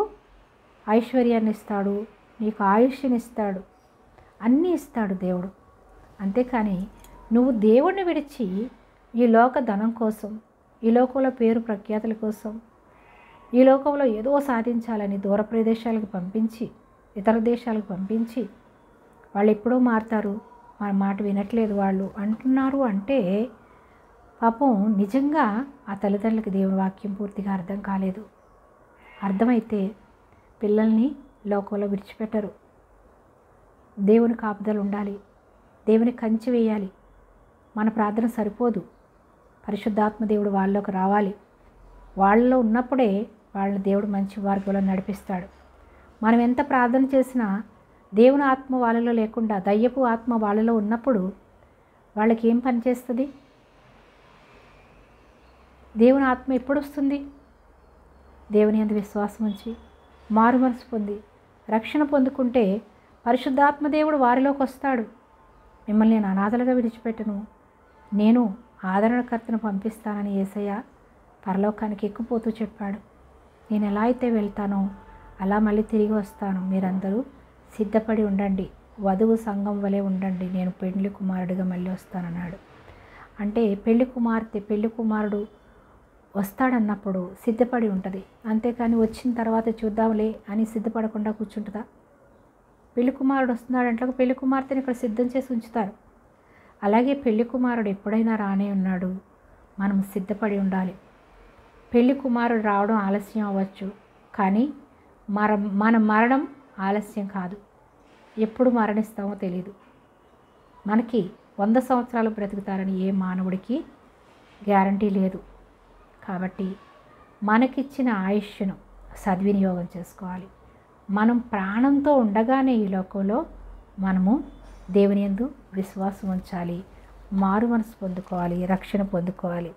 ఐశ్వర్యాన్ని ఇస్తాడు, నీకు ఆయుష్ని ఇస్తాడు, అన్నీ ఇస్తాడు దేవుడు. అంతేకాని నువ్వు దేవుడిని విడిచి ఈ లోక ధనం కోసం, ఈ లోకంలో పేరు ప్రఖ్యాతుల కోసం, ఈ లోకంలో ఏదో సాధించాలని దూర ప్రదేశాలకు పంపించి, ఇతర దేశాలకు పంపించి వాళ్ళు ఎప్పుడో మారుతారు, మన మాట వినట్లేదు వాళ్ళు అంటున్నారు అంటే పాపం నిజంగా ఆ తల్లిదండ్రులకి దేవుని వాక్యం పూర్తిగా అర్థం కాలేదు. అర్థమైతే పిల్లల్ని లోకంలో విడిచిపెట్టరు. దేవుని కాపుదలు ఉండాలి, దేవుని కంచి వేయాలి. మన ప్రార్థన సరిపోదు, పరిశుద్ధాత్మ దేవుడు వాళ్ళలోకి రావాలి. వాళ్ళలో ఉన్నప్పుడే వాళ్ళని దేవుడు మంచి మార్గంలో నడిపిస్తాడు. మనం ఎంత ప్రార్థన చేసినా దేవుని ఆత్మ వాళ్ళలో లేకుండా దయ్యపు ఆత్మ వాళ్ళలో ఉన్నప్పుడు వాళ్ళకి ఏం పని చేస్తుంది? దేవుని ఆత్మ ఎప్పుడు వస్తుంది? దేవుని యందు విశ్వాసం ఉంచి మారు మనసు పొంది రక్షణ పొందుకుంటే పరిశుద్ధాత్మ దేవుడు వారిలోకి వస్తాడు. మిమ్మల్ని నేను అనాథలుగా విడిచిపెట్టను, నేను ఆదరణకర్తను పంపిస్తానని యేసయ్య పరలోకానికి ఎక్కిపోతూ చెప్పాడు. నేను ఎలా అయితే వెళ్తానో అలా మళ్ళీ తిరిగి వస్తాను, మీరందరూ సిద్ధపడి ఉండండి, వధువు సంఘం వలె ఉండండి, నేను పెళ్లి కుమారుడిగా మళ్ళీ వస్తానన్నాడు. అంటే పెళ్లి కుమార్తె పెళ్లి కుమారుడు వస్తాడన్నప్పుడు సిద్ధపడి ఉంటుంది. అంతేకాని వచ్చిన తర్వాత చూద్దాంలే అని సిద్ధపడకుండా కూర్చుంటుందా? పెళ్లి కుమారుడు వస్తున్నాడంటే పెళ్లి కుమార్తెని ఇక్కడ సిద్ధం చేసి ఉంచుతారు. అలాగే పెళ్లి కుమారుడు ఎప్పుడైనా రానే ఉన్నాడు, మనం సిద్ధపడి ఉండాలి. పెళ్లి కుమారుడు రావడం ఆలస్యం అవ్వచ్చు, కానీ మన మరణం ఆలస్యం కాదు. ఎప్పుడు మరణిస్తామో తెలియదు. మనకి 100 సంవత్సరాలు బ్రతుకుతారని ఏ మానవుడికి గ్యారంటీ లేదు. కాబట్టి మనకిచ్చిన ఆయుష్ను సద్వినియోగం చేసుకోవాలి. మనం ప్రాణంతో ఉండగానే ఈ లోకంలో మనము దేవుని యందు విశ్వాసం ఉంచాలి, మారు మనసు పొందుకోవాలి, రక్షణ పొందుకోవాలి.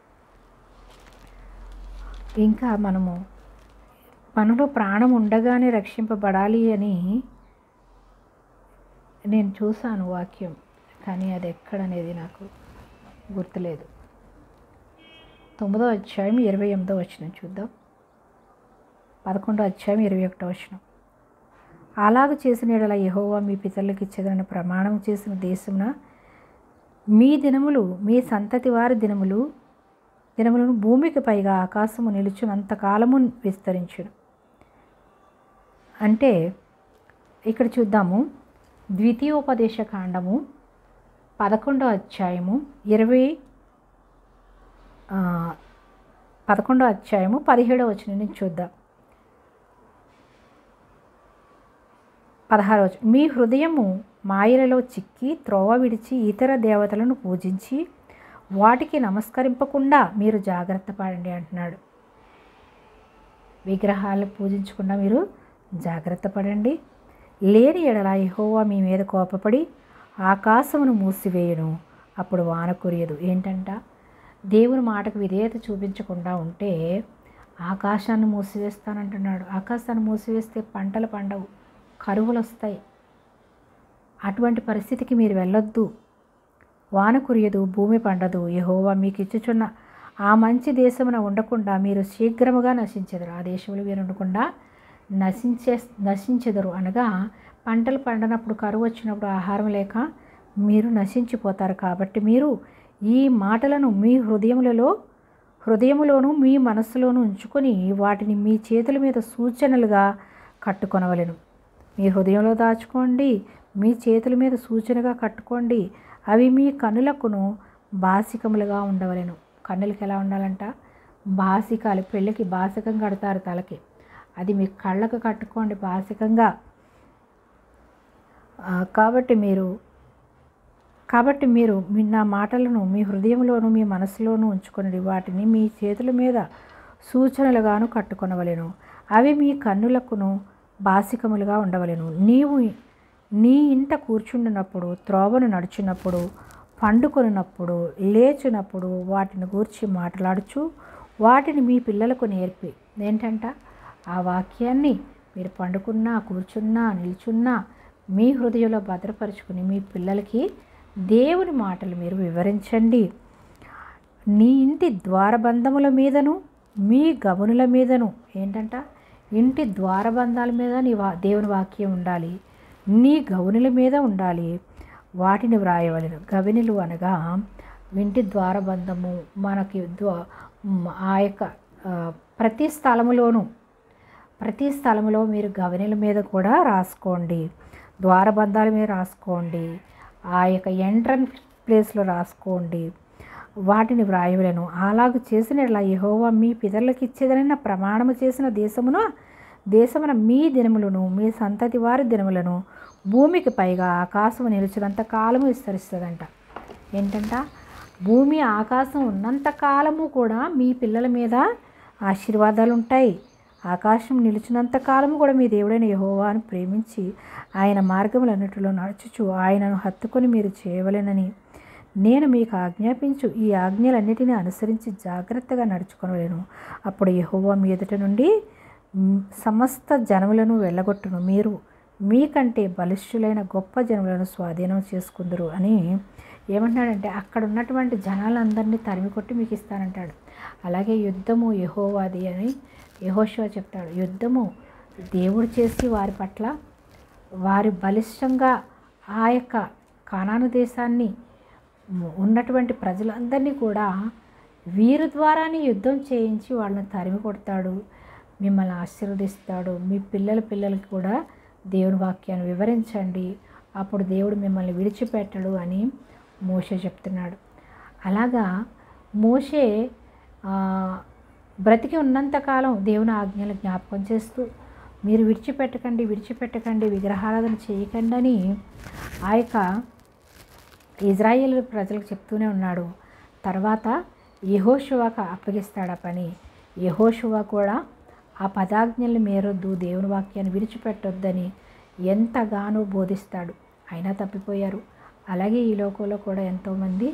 ఇంకా మనలో ప్రాణం ఉండగానే రక్షింపబడాలి అని నేను చూశాను వాక్యం, కానీ అది ఎక్కడనేది నాకు గుర్తులేదు. 9వ అధ్యాయం 28వ వచనం చూద్దాం. 11వ అధ్యాయం 21వ వచనం. అలాగ చేసిన యెడల యెహోవా మీ పితరులకు ఇచ్చేదనని ప్రమాణం చేసిన దేశమున మీ దినములు మీ సంతతి వారి దినములను భూమికి పైగా ఆకాశము నిలుచునంత కాలము విస్తరించును. అంటే ఇక్కడ చూద్దాము, ద్వితీయోపదేశ కాండము 11వ అధ్యాయము 11వ అధ్యాయము 17వ వచనం నుంచి చూద్దాం. 16వ వచనం. మీ హృదయము మాయలలో చిక్కి త్రోవ విడిచి ఇతర దేవతలను పూజించి వాటికి నమస్కరింపకుండా మీరు జాగ్రత్త పడండి అంటున్నాడు. విగ్రహాలు పూజించకుండా మీరు జాగ్రత్త పడండి. లేని ఎడల యెహోవా మీ మీద కోపపడి ఆకాశమును మూసివేయును, అప్పుడు వాన కురియదు. ఏంటంట, దేవుని మాటకు విధేయత చూపించకుండా ఉంటే ఆకాశాన్ని మూసివేస్తానంటున్నాడు. ఆకాశాన్ని మూసివేస్తే పంటలు పండవు, కరువులు వస్తాయి. అటువంటి పరిస్థితికి మీరు వెళ్ళొద్దు. వాన కురియదు, భూమి పండదు. యెహోవా మీకు ఇచ్చుచున్న ఆ మంచి దేశమున ఉండకుండా మీరు శీఘ్రముగా నశించెదరు. ఆ దేశంలో మీరు ఉండకుండా నశించెదరు అనగా పంటలు పండనప్పుడు, కరువు వచ్చినప్పుడు ఆహారం లేక మీరు నశించిపోతారు. కాబట్టి మీరు ఈ మాటలను మీ హృదయములోను మీ మనస్సులోను ఉంచుకొని వాటిని మీ చేతుల మీద సూచనలుగా కట్టుకొనవలెను. మీ హృదయంలో దాచుకోండి, మీ చేతుల మీద సూచనగా కట్టుకోండి. అవి మీ కన్నులకును బాసికములుగా ఉండవలెను. కన్నులకి ఎలా ఉండాలంట, బాసికాలు. పెళ్ళికి బాసికం కడతారు తలకి, అది మీ కళ్ళకు కట్టుకోండి బాసికంగా. కాబట్టి మీరు నా మాటలను మీ హృదయంలోను మీ మనసులోను ఉంచుకొని వాటిని మీ చేతుల మీద సూచనలుగాను కట్టుకొనవలెను. అవి మీ కన్నులకును బాసికములుగా ఉండవలెను. నీవు నీ ఇంట కూర్చుండినప్పుడు, త్రోవను నడుచున్నప్పుడు, పండుకొనినప్పుడు, లేచినప్పుడు వాటిని గూర్చి మాట్లాడుచు వాటిని మీ పిల్లలకు నేర్పి. ఏంటంట, ఆ వాక్యాన్ని మీరు పండుకున్నా, కూర్చున్నా, నిల్చున్నా మీ హృదయంలో భద్రపరుచుకుని మీ పిల్లలకి దేవుని మాటలు మీరు వివరించండి. నీ ఇంటి ద్వారబంధముల మీదను మీ గమనుల మీదను, ఏంటంట, ఇంటి ద్వారబంధాల మీద దేవుని వాక్యం ఉండాలి, నీ గవనుల మీద ఉండాలి, వాటిని వ్రాయవలెను. గవనులు అనగా ఇంటి ద్వారబంధము. మనకి ఆ యొక్క ప్రతి స్థలములో మీరు గవనుల మీద కూడా రాసుకోండి, ద్వారబంధాల మీద రాసుకోండి, ఆ యొక్క ఎంట్రన్స్ ప్లేస్లో రాసుకోండి, వాటిని వ్రాయవలెను. అలాగూ చేసినట్లా యెహోవా మీ పితరులకు ఇచ్చేదనని ప్రమాణము చేసిన దేశమున మీ దినములను మీ సంతతి వారి దినములను భూమికి పైగా ఆకాశము నిలిచినంత కాలము విస్తరిస్తుందంట. ఏంటంట, భూమి ఆకాశం ఉన్నంత కాలము కూడా మీ పిల్లల మీద ఆశీర్వాదాలు ఉంటాయి. ఆకాశం నిలిచినంత కాలము కూడా మీ దేవుడైన యెహోవాను ప్రేమించి ఆయన మార్గములన్నిటిలో నడుచుచు ఆయనను హత్తుకొని మీరు చేయవలెనని నేను మీకు ఆజ్ఞాపించు ఈ ఆజ్ఞలన్నిటినీ అనుసరించి జాగ్రత్తగా నడుచుకొనలేను. అప్పుడు యెహోవా మీ ఎదుట నుండి సమస్త జనములను వెళ్ళగొట్టును, మీరు మీకంటే బలిష్ఠులైన గొప్ప జనములను స్వాధీనం చేసుకుందరు అని ఏమంటున్నాడంటే, అక్కడ ఉన్నటువంటి జనాలందరినీ తరిమి కొట్టి మీకు ఇస్తానంటాడు. అలాగే యుద్ధము యెహోవాది అని యెహోషువ చెప్తాడు. యుద్ధము దేవుడు చేసి వారి పట్ల వారి బలిష్టంగా ఆ యొక్క కానాను దేశాన్ని ఉన్నటువంటి ప్రజలందరినీ కూడా వీరి ద్వారానే యుద్ధం చేయించి వాళ్ళని తరిమి కొడతాడు, మిమ్మల్ని ఆశీర్వదిస్తాడు. మీ పిల్లలకి కూడా దేవుని వాక్యాన్ని వివరించండి, అప్పుడు దేవుడు మిమ్మల్ని విడిచిపెట్టడు అని మోషే చెప్తున్నాడు. అలాగా మోషే బ్రతికి ఉన్నంతకాలం దేవుని ఆజ్ఞలు జ్ఞాపకం చేస్తూ మీరు విడిచిపెట్టకండి విగ్రహారాధన చేయకండి అని ఆ యొక్క ఇజ్రాయేలు ప్రజలకు చెప్తూనే ఉన్నాడు. తర్వాత యెహోషువకు అప్పగిస్తాడు ఆ పని. యెహోషువ కూడా ఆ పదాజ్ఞల్ని మేరొద్దు, దేవుని వాక్యాన్ని విడిచిపెట్టొద్దని ఎంతగానో బోధిస్తాడు. అయినా తప్పిపోయారు. అలాగే ఈ లోకంలో కూడా ఎంతోమంది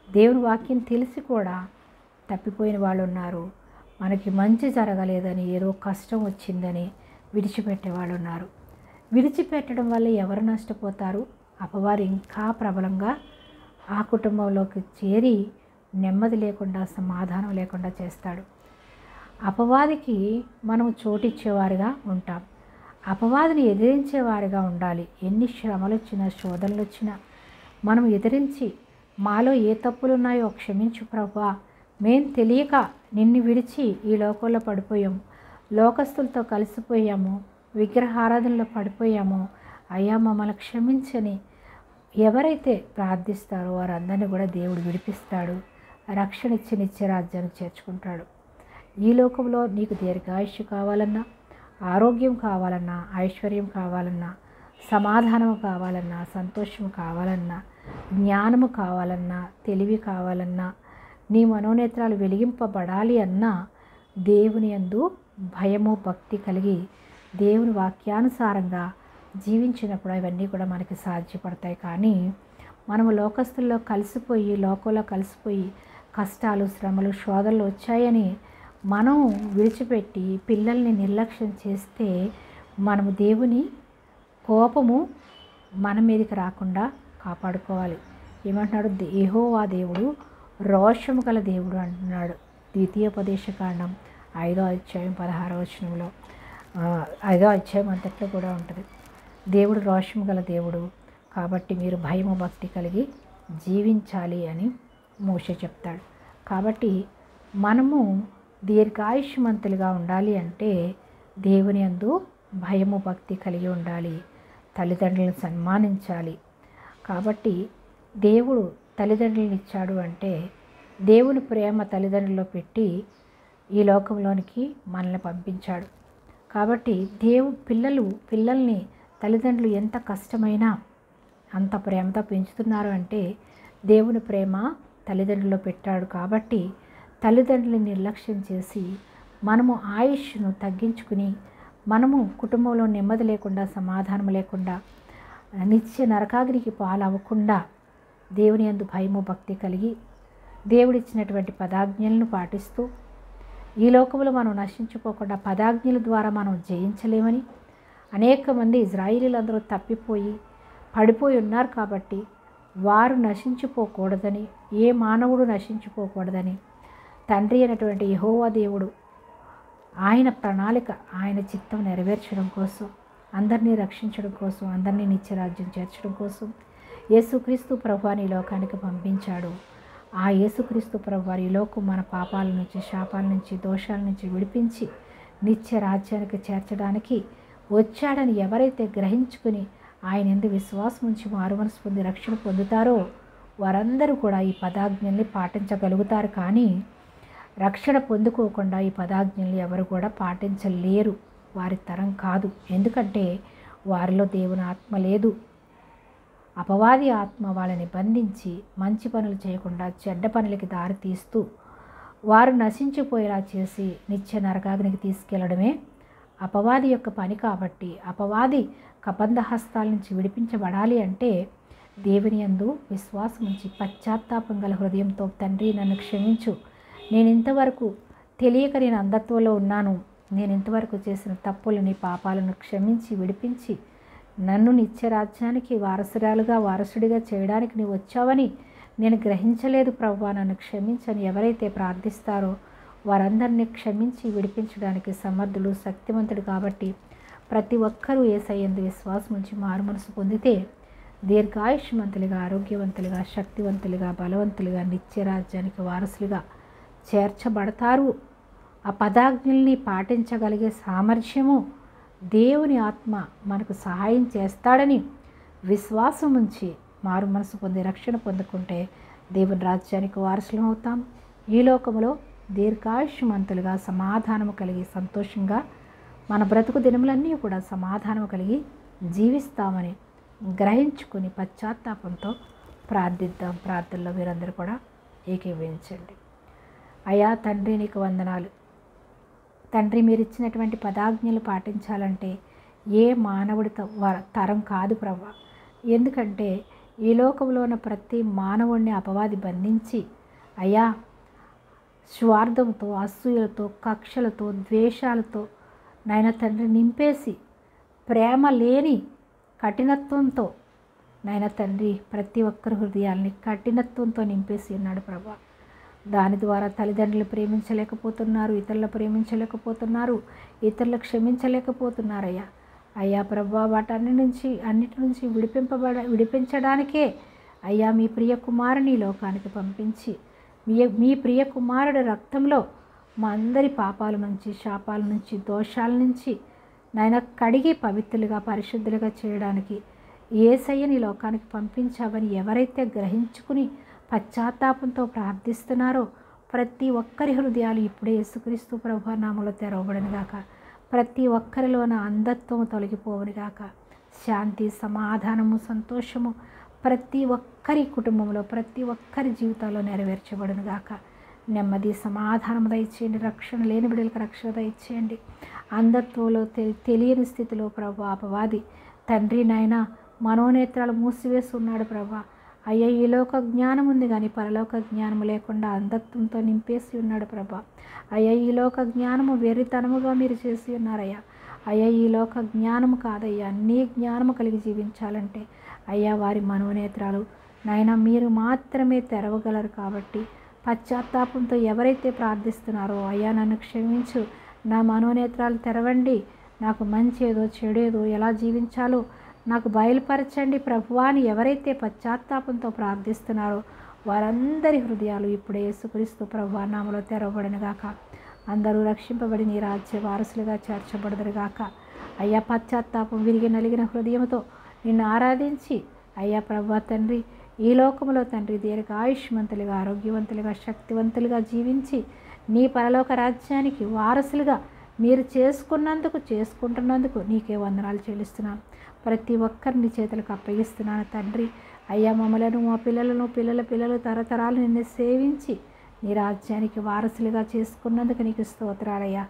దేవుని వాక్యం తెలిసి కూడా తప్పిపోయిన వాళ్ళు ఉన్నారు. మనకి మంచి జరగలేదని, ఏదో కష్టం వచ్చిందని విడిచిపెట్టే వాళ్ళు ఉన్నారు. విడిచిపెట్టడం వల్ల ఎవరు నష్టపోతారు? అపవాది ఇంకా ప్రబలంగా ఆ కుటుంబంలోకి చేరి నెమ్మది లేకుండా, సమాధానం లేకుండా చేస్తాడు. అపవాదికి మనం చోటిచ్చేవారుగా ఉంటాం. అపవాదిని ఎదిరించేవారుగా ఉండాలి. ఎన్ని శ్రమలు వచ్చినా, శోధనలు వచ్చినా మనం ఎదిరించి, మాలో ఏ తప్పులున్నాయో క్షమించు ప్రభువా, మేం తెలియక నిన్ను విడిచి ఈ లోకంలో పడిపోయాము, లోకస్తులతో కలిసిపోయాము, విగ్రహారాధనలో పడిపోయాము, అయ్యా మమ్మల్ని క్షమించని ఎవరైతే ప్రార్థిస్తారో వారందరినీ కూడా దేవుడు విడిపిస్తాడు, రక్షణ ఇచ్చి నిత్యరాజ్యానికి చేర్చుకుంటాడు. ఈ లోకంలో నీకు దీర్ఘాయుష్యు కావాలన్నా, ఆరోగ్యం కావాలన్నా, ఐశ్వర్యం కావాలన్నా, సమాధానం కావాలన్నా, సంతోషం కావాలన్నా, జ్ఞానము కావాలన్నా, తెలివి కావాలన్నా, నీ మనోనేత్రాలు వెలిగింపబడాలి అన్నా దేవుని యందు భయము భక్తి కలిగి దేవుని వాక్యానుసారంగా జీవించినప్పుడు అవన్నీ కూడా మనకి సాధ్యపడతాయి. కానీ మనము లోకస్తుల్లో కలిసిపోయి, లోకంలో కలిసిపోయి కష్టాలు, శ్రమలు, శోధనలు వచ్చాయని మనం విడిచిపెట్టి పిల్లల్ని నిర్లక్ష్యం చేస్తే మనము దేవుని కోపము మన మీదకి రాకుండా కాపాడుకోవాలి. ఏమంటున్నాడు? యెహోవా దేవుడు రోషము గల దేవుడు అంటున్నాడు. ద్వితీయోపదేశకాండం 5వ అధ్యాయం 16వ వచనంలో, 5వ అధ్యాయం అంతట్లో కూడా ఉంటుంది. దేవుడు రోషము గల దేవుడు కాబట్టి మీరు భయము భక్తి కలిగి జీవించాలి అని మోషే చెప్తాడు. కాబట్టి మనము దీర్ఘాయుష్మంతులుగా ఉండాలి అంటే దేవుని యందు భయము భక్తి కలిగి ఉండాలి, తల్లిదండ్రులను సన్మానించాలి. కాబట్టి దేవుడు తల్లిదండ్రులను ఇచ్చాడు అంటే దేవుని ప్రేమ తల్లిదండ్రుల్లో పెట్టి ఈ లోకంలోనికి మనల్ని పంపించాడు. కాబట్టి పిల్లల్ని తల్లిదండ్రులు ఎంత కష్టమైనా అంత ప్రేమతో పెంచుతున్నారు అంటే దేవుని ప్రేమ తల్లిదండ్రుల్లో పెట్టాడు. కాబట్టి తల్లిదండ్రులని నిర్లక్ష్యం చేసి మనము ఆయుష్ను తగ్గించుకుని, మనము కుటుంబంలో నెమ్మది లేకుండా, సమాధానం లేకుండా, నిత్య నరకాగ్నికి పాలవ్వకుండా దేవుని యందు భయము భక్తి కలిగి దేవుడిచ్చినటువంటి పదాజ్ఞలను పాటిస్తూ ఈ లోకంలో మనం నశించిపోకుండా, పదాజ్ఞల ద్వారా మనం జయించలేమని అనేక మంది ఇజ్రాయేలీలందరూ తప్పిపోయి పడిపోయి ఉన్నారు. కాబట్టి వారు నశించిపోకూడదని, ఏ మానవుడు నశించిపోకూడదని తండ్రి అయినటువంటి యెహోవా దేవుడు ఆయన ప్రణాళిక, ఆయన చిత్తం నెరవేర్చడం కోసం, అందరినీ రక్షించడం కోసం, అందరినీ నిత్యరాజ్యం చేర్చడం కోసం యేసుక్రీస్తు ప్రభువాని ఈ లోకానికి పంపించాడు. ఆ యేసుక్రీస్తు ప్రభువారి ఈ లోకం మన పాపాల నుంచి, శాపాల నుంచి, దోషాల నుంచి విడిపించి నిత్య రాజ్యానికి చేర్చడానికి వచ్చాడని ఎవరైతే గ్రహించుకుని ఆయన యందు విశ్వాసం ఉంచి మారుమనసు పొంది రక్షణ పొందుతారో వారందరూ కూడా ఈ పదాజ్ఞల్ని పాటించగలుగుతారు. కానీ రక్షణ పొందుకోకుండా ఈ పదాజ్ఞల్ని ఎవరు కూడా పాటించలేరు. వారి తరం కాదు. ఎందుకంటే వారిలో దేవుని ఆత్మ లేదు. అపవాది ఆత్మ వాళ్ళని బంధించి మంచి పనులు చేయకుండా చెడ్డ పనులకి దారి తీస్తూ వారు నశించిపోయేలా చేసి నిత్య నరకాగ్నికి తీసుకెళ్లడమే అపవాది యొక్క పని. కాబట్టి అపవాది కబంధ హస్తాల నుంచి విడిపించబడాలి అంటే దేవుని యందు విశ్వాసం ఉంచి పశ్చాత్తాపం గల హృదయంతో, తండ్రి నన్ను క్షమించు, నేను ఇంతవరకు తెలియక నేను అంధత్వంలో ఉన్నాను, నేను ఇంతవరకు చేసిన తప్పులని, పాపాలను క్షమించి విడిపించి నన్ను నిత్యరాజ్యానికి వారసుడిగా చేయడానికి నీవు వచ్చావని నేను గ్రహించలేదు ప్రభువా, నన్ను క్షమించని ఎవరైతే ప్రార్థిస్తారో వారందరినీ క్షమించి విడిపించడానికి సమర్థుడు, శక్తివంతుడు. కాబట్టి ప్రతి ఒక్కరూ యేసయ్యందు విశ్వాసం ఉంచి మారుమనసు పొందితే దీర్ఘాయుష్మంతులుగా, ఆరోగ్యవంతులుగా, శక్తివంతులుగా, బలవంతులుగా, నిత్యరాజ్యానికి వారసులుగా చేర్చబడతారు. ఆ పదాజ్ఞల్ని పాటించగలిగే సామర్థ్యము దేవుని ఆత్మ మనకు సహాయం చేస్తాడని విశ్వాసం ఉంచి మారు మనసు పొంది రక్షణ పొందుకుంటే దేవుని రాజ్యానికి వారసులం అవుతాం. ఈ లోకంలో దీర్ఘాయుష్మంతులుగా, సమాధానము కలిగి, సంతోషంగా మన బ్రతుకు దినములన్నీ కూడా సమాధానము కలిగి జీవిస్తామని గ్రహించుకుని పశ్చాత్తాపంతో ప్రార్థిద్దాం. ప్రార్థనలో మీరందరూ కూడా ఏకీభవించండి. అయా తండ్రి, నీకు వందనాలు. తండ్రి మీరు ఇచ్చినటువంటి పదాజ్ఞలు పాటించాలంటే ఏ మానవుడి తరం కాదు ప్రభా. ఎందుకంటే ఈ లోకంలో ఉన్న ప్రతి మానవుడిని అపవాది బంధించి అయ్యా స్వార్థంతో, అసూయలతో, కక్షలతో, ద్వేషాలతో నాయన తండ్రి నింపేసి ప్రేమ లేని కఠినత్వంతో నాయన తండ్రి ప్రతి ఒక్కరి హృదయాల్ని కఠినత్వంతో నింపేసి ఉన్నాడు ప్రభా. దాని ద్వారా తల్లిదండ్రులు ప్రేమించలేకపోతున్నారు, ఇతరులు ప్రేమించలేకపోతున్నారు, ఇతరులు క్షమించలేకపోతున్నారయ్యా. అయ్యా ప్రభా అన్నిటి నుంచి విడిపించడానికే అయ్యా మీ ప్రియ కుమారుని లోకానికి పంపించి మీ ప్రియ కుమారుడి రక్తంలో మా అందరి పాపాల నుంచి, శాపాల నుంచి, దోషాల నుంచి నాయన కడిగి పవిత్రులుగా, పరిశుద్ధులుగా చేయడానికి యేసయ్యని లోకానికి పంపించావని ఎవరైతే గ్రహించుకుని పశ్చాత్తాపంతో ప్రార్థిస్తున్నారో ప్రతి ఒక్కరి హృదయాలు ఇప్పుడే యేసుక్రీస్తు ప్రభువు నామములో తెరవబడునుగాక. ప్రతి ఒక్కరిలోన అంధత్వము తొలగిపోవునుగాక. శాంతి, సమాధానము, సంతోషము ప్రతి ఒక్కరి కుటుంబంలో, ప్రతి ఒక్కరి జీవితాల్లో నెరవేర్చబడునుగాక. నెమ్మది, సమాధానము దయచేయండి. రక్షణ లేని బిడ్డలకు రక్షణ దయచేయండి. అంధత్వంలో తెలియని స్థితిలో ప్రభు అపవాది తండ్రి నాయన మనోనేత్రాలు మూసివేసి ఉన్నాడు ప్రభా. అయ్యా ఈ లోక జ్ఞానం ఉంది కానీ పరలోక జ్ఞానము లేకుండా అంధత్వంతో నింపేసి ఉన్నాడు ప్రభా. అయ్యా ఈ లోక జ్ఞానము వెర్రితనముగా మీరు చేసి ఉన్నారయ్యా. అయ్యా ఈ లోక జ్ఞానము కాదయ్యా, నీ జ్ఞానము కలిగి జీవించాలంటే అయ్యా వారి మనోనేత్రాలు నాయన మీరు మాత్రమే తెరవగలరు. కాబట్టి పశ్చాత్తాపంతో ఎవరైతే ప్రార్థిస్తున్నారో అయ్యా నన్ను క్షమించు, నా మనోనేత్రాలు తెరవండి, నాకు మంచి ఏదో చెడేదో ఎలా జీవించాలో నాకు బయలుపరచండి ప్రభువా అని ఎవరైతే పశ్చాత్తాపంతో ప్రార్థిస్తున్నారో వారందరి హృదయాలు ఇప్పుడే యేసుక్రీస్తు ప్రభువా నామములో తెరవబడునుగాక. అందరూ రక్షింపబడి నీ రాజ్య వారసులుగా చేర్చబడుదురుగాక. అయ్యా పశ్చాత్తాపం విరిగి నలిగిన హృదయంతో నిన్ను ఆరాధించి అయ్యా ప్రభువా తండ్రి ఈ లోకంలో తండ్రి దీర్ఘాయుష్మంతులుగా, ఆరోగ్యవంతులుగా, శక్తివంతులుగా జీవించి నీ పరలోక రాజ్యానికి వారసులుగా మీరు చేసుకుంటున్నందుకు నీకే వందనాలు చెల్లిస్తున్నాను. ప్రతి ఒక్కరిని చేతులకు అప్పగిస్తున్నాను తండ్రి. అయ్యా మమ్మలను, మా పిల్లలను, పిల్లల తరతరాలు నిన్ను సేవించి నీ రాజ్యానికి వారసులుగా చేసుకున్నందుకు నీకు స్తోత్రాలయ్యా.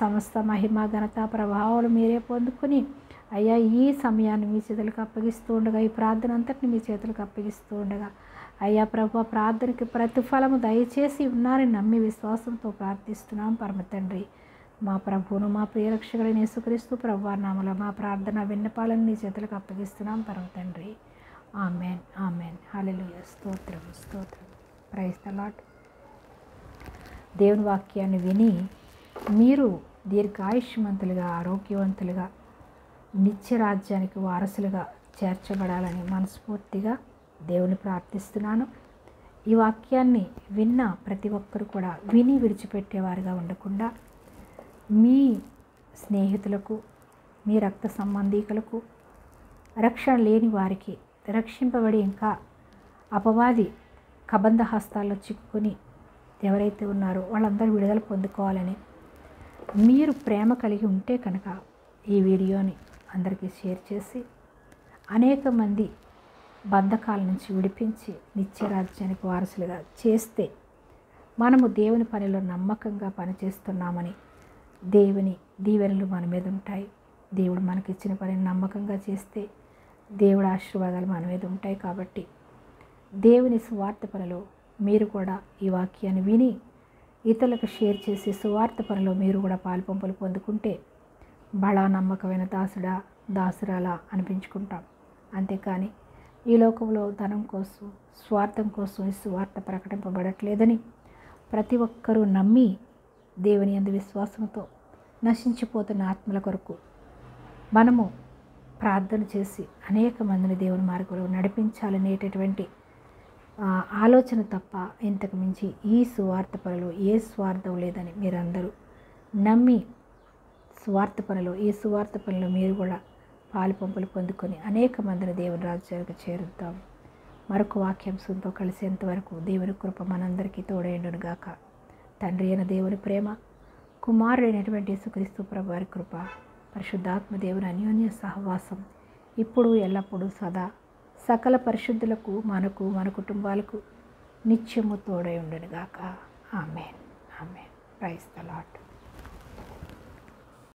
సమస్త మహిమ, ఘనత, ప్రభావాలు మీరే పొందుకుని అయ్యా ఈ సమయాన్ని మీ చేతులకు అప్పగిస్తూ ఉండగా, ఈ ప్రార్థన అంతటిని మీ చేతులకు అప్పగిస్తూ ఉండగా అయ్యా ప్రభు ప్రార్థనకి ప్రతిఫలము దయచేసి ఉన్నారని నమ్మి విశ్వాసంతో ప్రార్థిస్తున్నాం పరమ తండ్రి. మా ప్రభువును, మా ప్రియరక్షకుడైన యేసుక్రీస్తు ప్రభువారి నామములో మా ప్రార్థన విన్నపాలను నీ చేతులకు అప్పగిస్తున్నాం పరమ తండ్రి. Amen, amen. హల్లెలూయా. స్తోత్రం, స్తోత్రం. Praise the Lord. దేవుని వాక్యాన్ని విని మీరు దీర్ఘాయుష్మంతులుగా, ఆరోగ్యవంతులుగా, నిత్య రాజ్యానికి వారసులుగా చేర్చబడాలని మనస్ఫూర్తిగా దేవుని ప్రార్థిస్తున్నాను. ఈ వాక్యాన్ని విన్న ప్రతి ఒక్కరు కూడా విని విడిచిపెట్టేవారుగా ఉండకుండా మీ స్నేహితులకు, మీ రక్త సంబంధీకులకు, రక్షణ లేని వారికి, రక్షింపబడి ఇంకా అపవాది కబంధ హస్తాల్లో చిక్కుకొని ఎవరైతే ఉన్నారో వాళ్ళందరూ విడుదల పొందుకోవాలని మీరు ప్రేమ కలిగి ఉంటే కనుక ఈ వీడియోని అందరికీ షేర్ చేసి అనేక మంది బంధకాల నుంచి విడిపించి నిత్యరాజ్యానికి వారసులుగా చేస్తే మనము దేవుని పనిలో నమ్మకంగా పనిచేస్తున్నామని దేవుని దీవెనలు మన మీద ఉంటాయి. దేవుడు మనకిచ్చిన పనిని నమ్మకంగా చేస్తే దేవుడి ఆశీర్వాదాలు మన మీద ఉంటాయి. కాబట్టి దేవుని సువార్త పనిలో మీరు కూడా ఈ వాక్యాన్ని విని ఇతరులకు షేర్ చేసి సువార్త పనిలో మీరు కూడా పాలుపంపులు పొందుకుంటే బడా నమ్మకమైన దాసుడా, దాసురాలా అనిపించుకుంటాం. అంతేకాని ఈ లోకంలో ధనం కోసం, స్వార్థం కోసం ఈ సువార్త ప్రకటింపబడట్లేదని ప్రతి ఒక్కరూ నమ్మి దేవుని యందు విశ్వాసంతో నశించిపోతున్న ఆత్మల కొరకు మనము ప్రార్థన చేసి అనేక మందిని దేవుని మార్గంలో నడిపించాలనేటటువంటి ఆలోచన తప్ప ఇంతకు మించి ఈ సువార్త పనిలో ఏ స్వార్థం లేదని మీరందరూ నమ్మి స్వార్థ పనిలో, ఈ సువార్త పనిలో మీరు కూడా పాలు పంపులు పొందుకొని అనేక మందిని దేవుని రాజ్యానికి చేరుద్దాం. మరొక వాక్యాంశంతో కలిసేంత వరకు దేవుని కృప మనందరికీ తోడైండును గాక. తండ్రి అయిన దేవుని ప్రేమ, కుమారుడైనటువంటి యేసుక్రీస్తు ప్రభువారి కృప, పరిశుద్ధాత్మ దేవుని అన్యోన్య సహవాసం ఇప్పుడు ఎల్లప్పుడూ సదా సకల పరిశుద్ధులకు, మనకు, మన కుటుంబాలకు నిత్యము తోడై ఉండును గాక. Amen, amen. Praise the lord.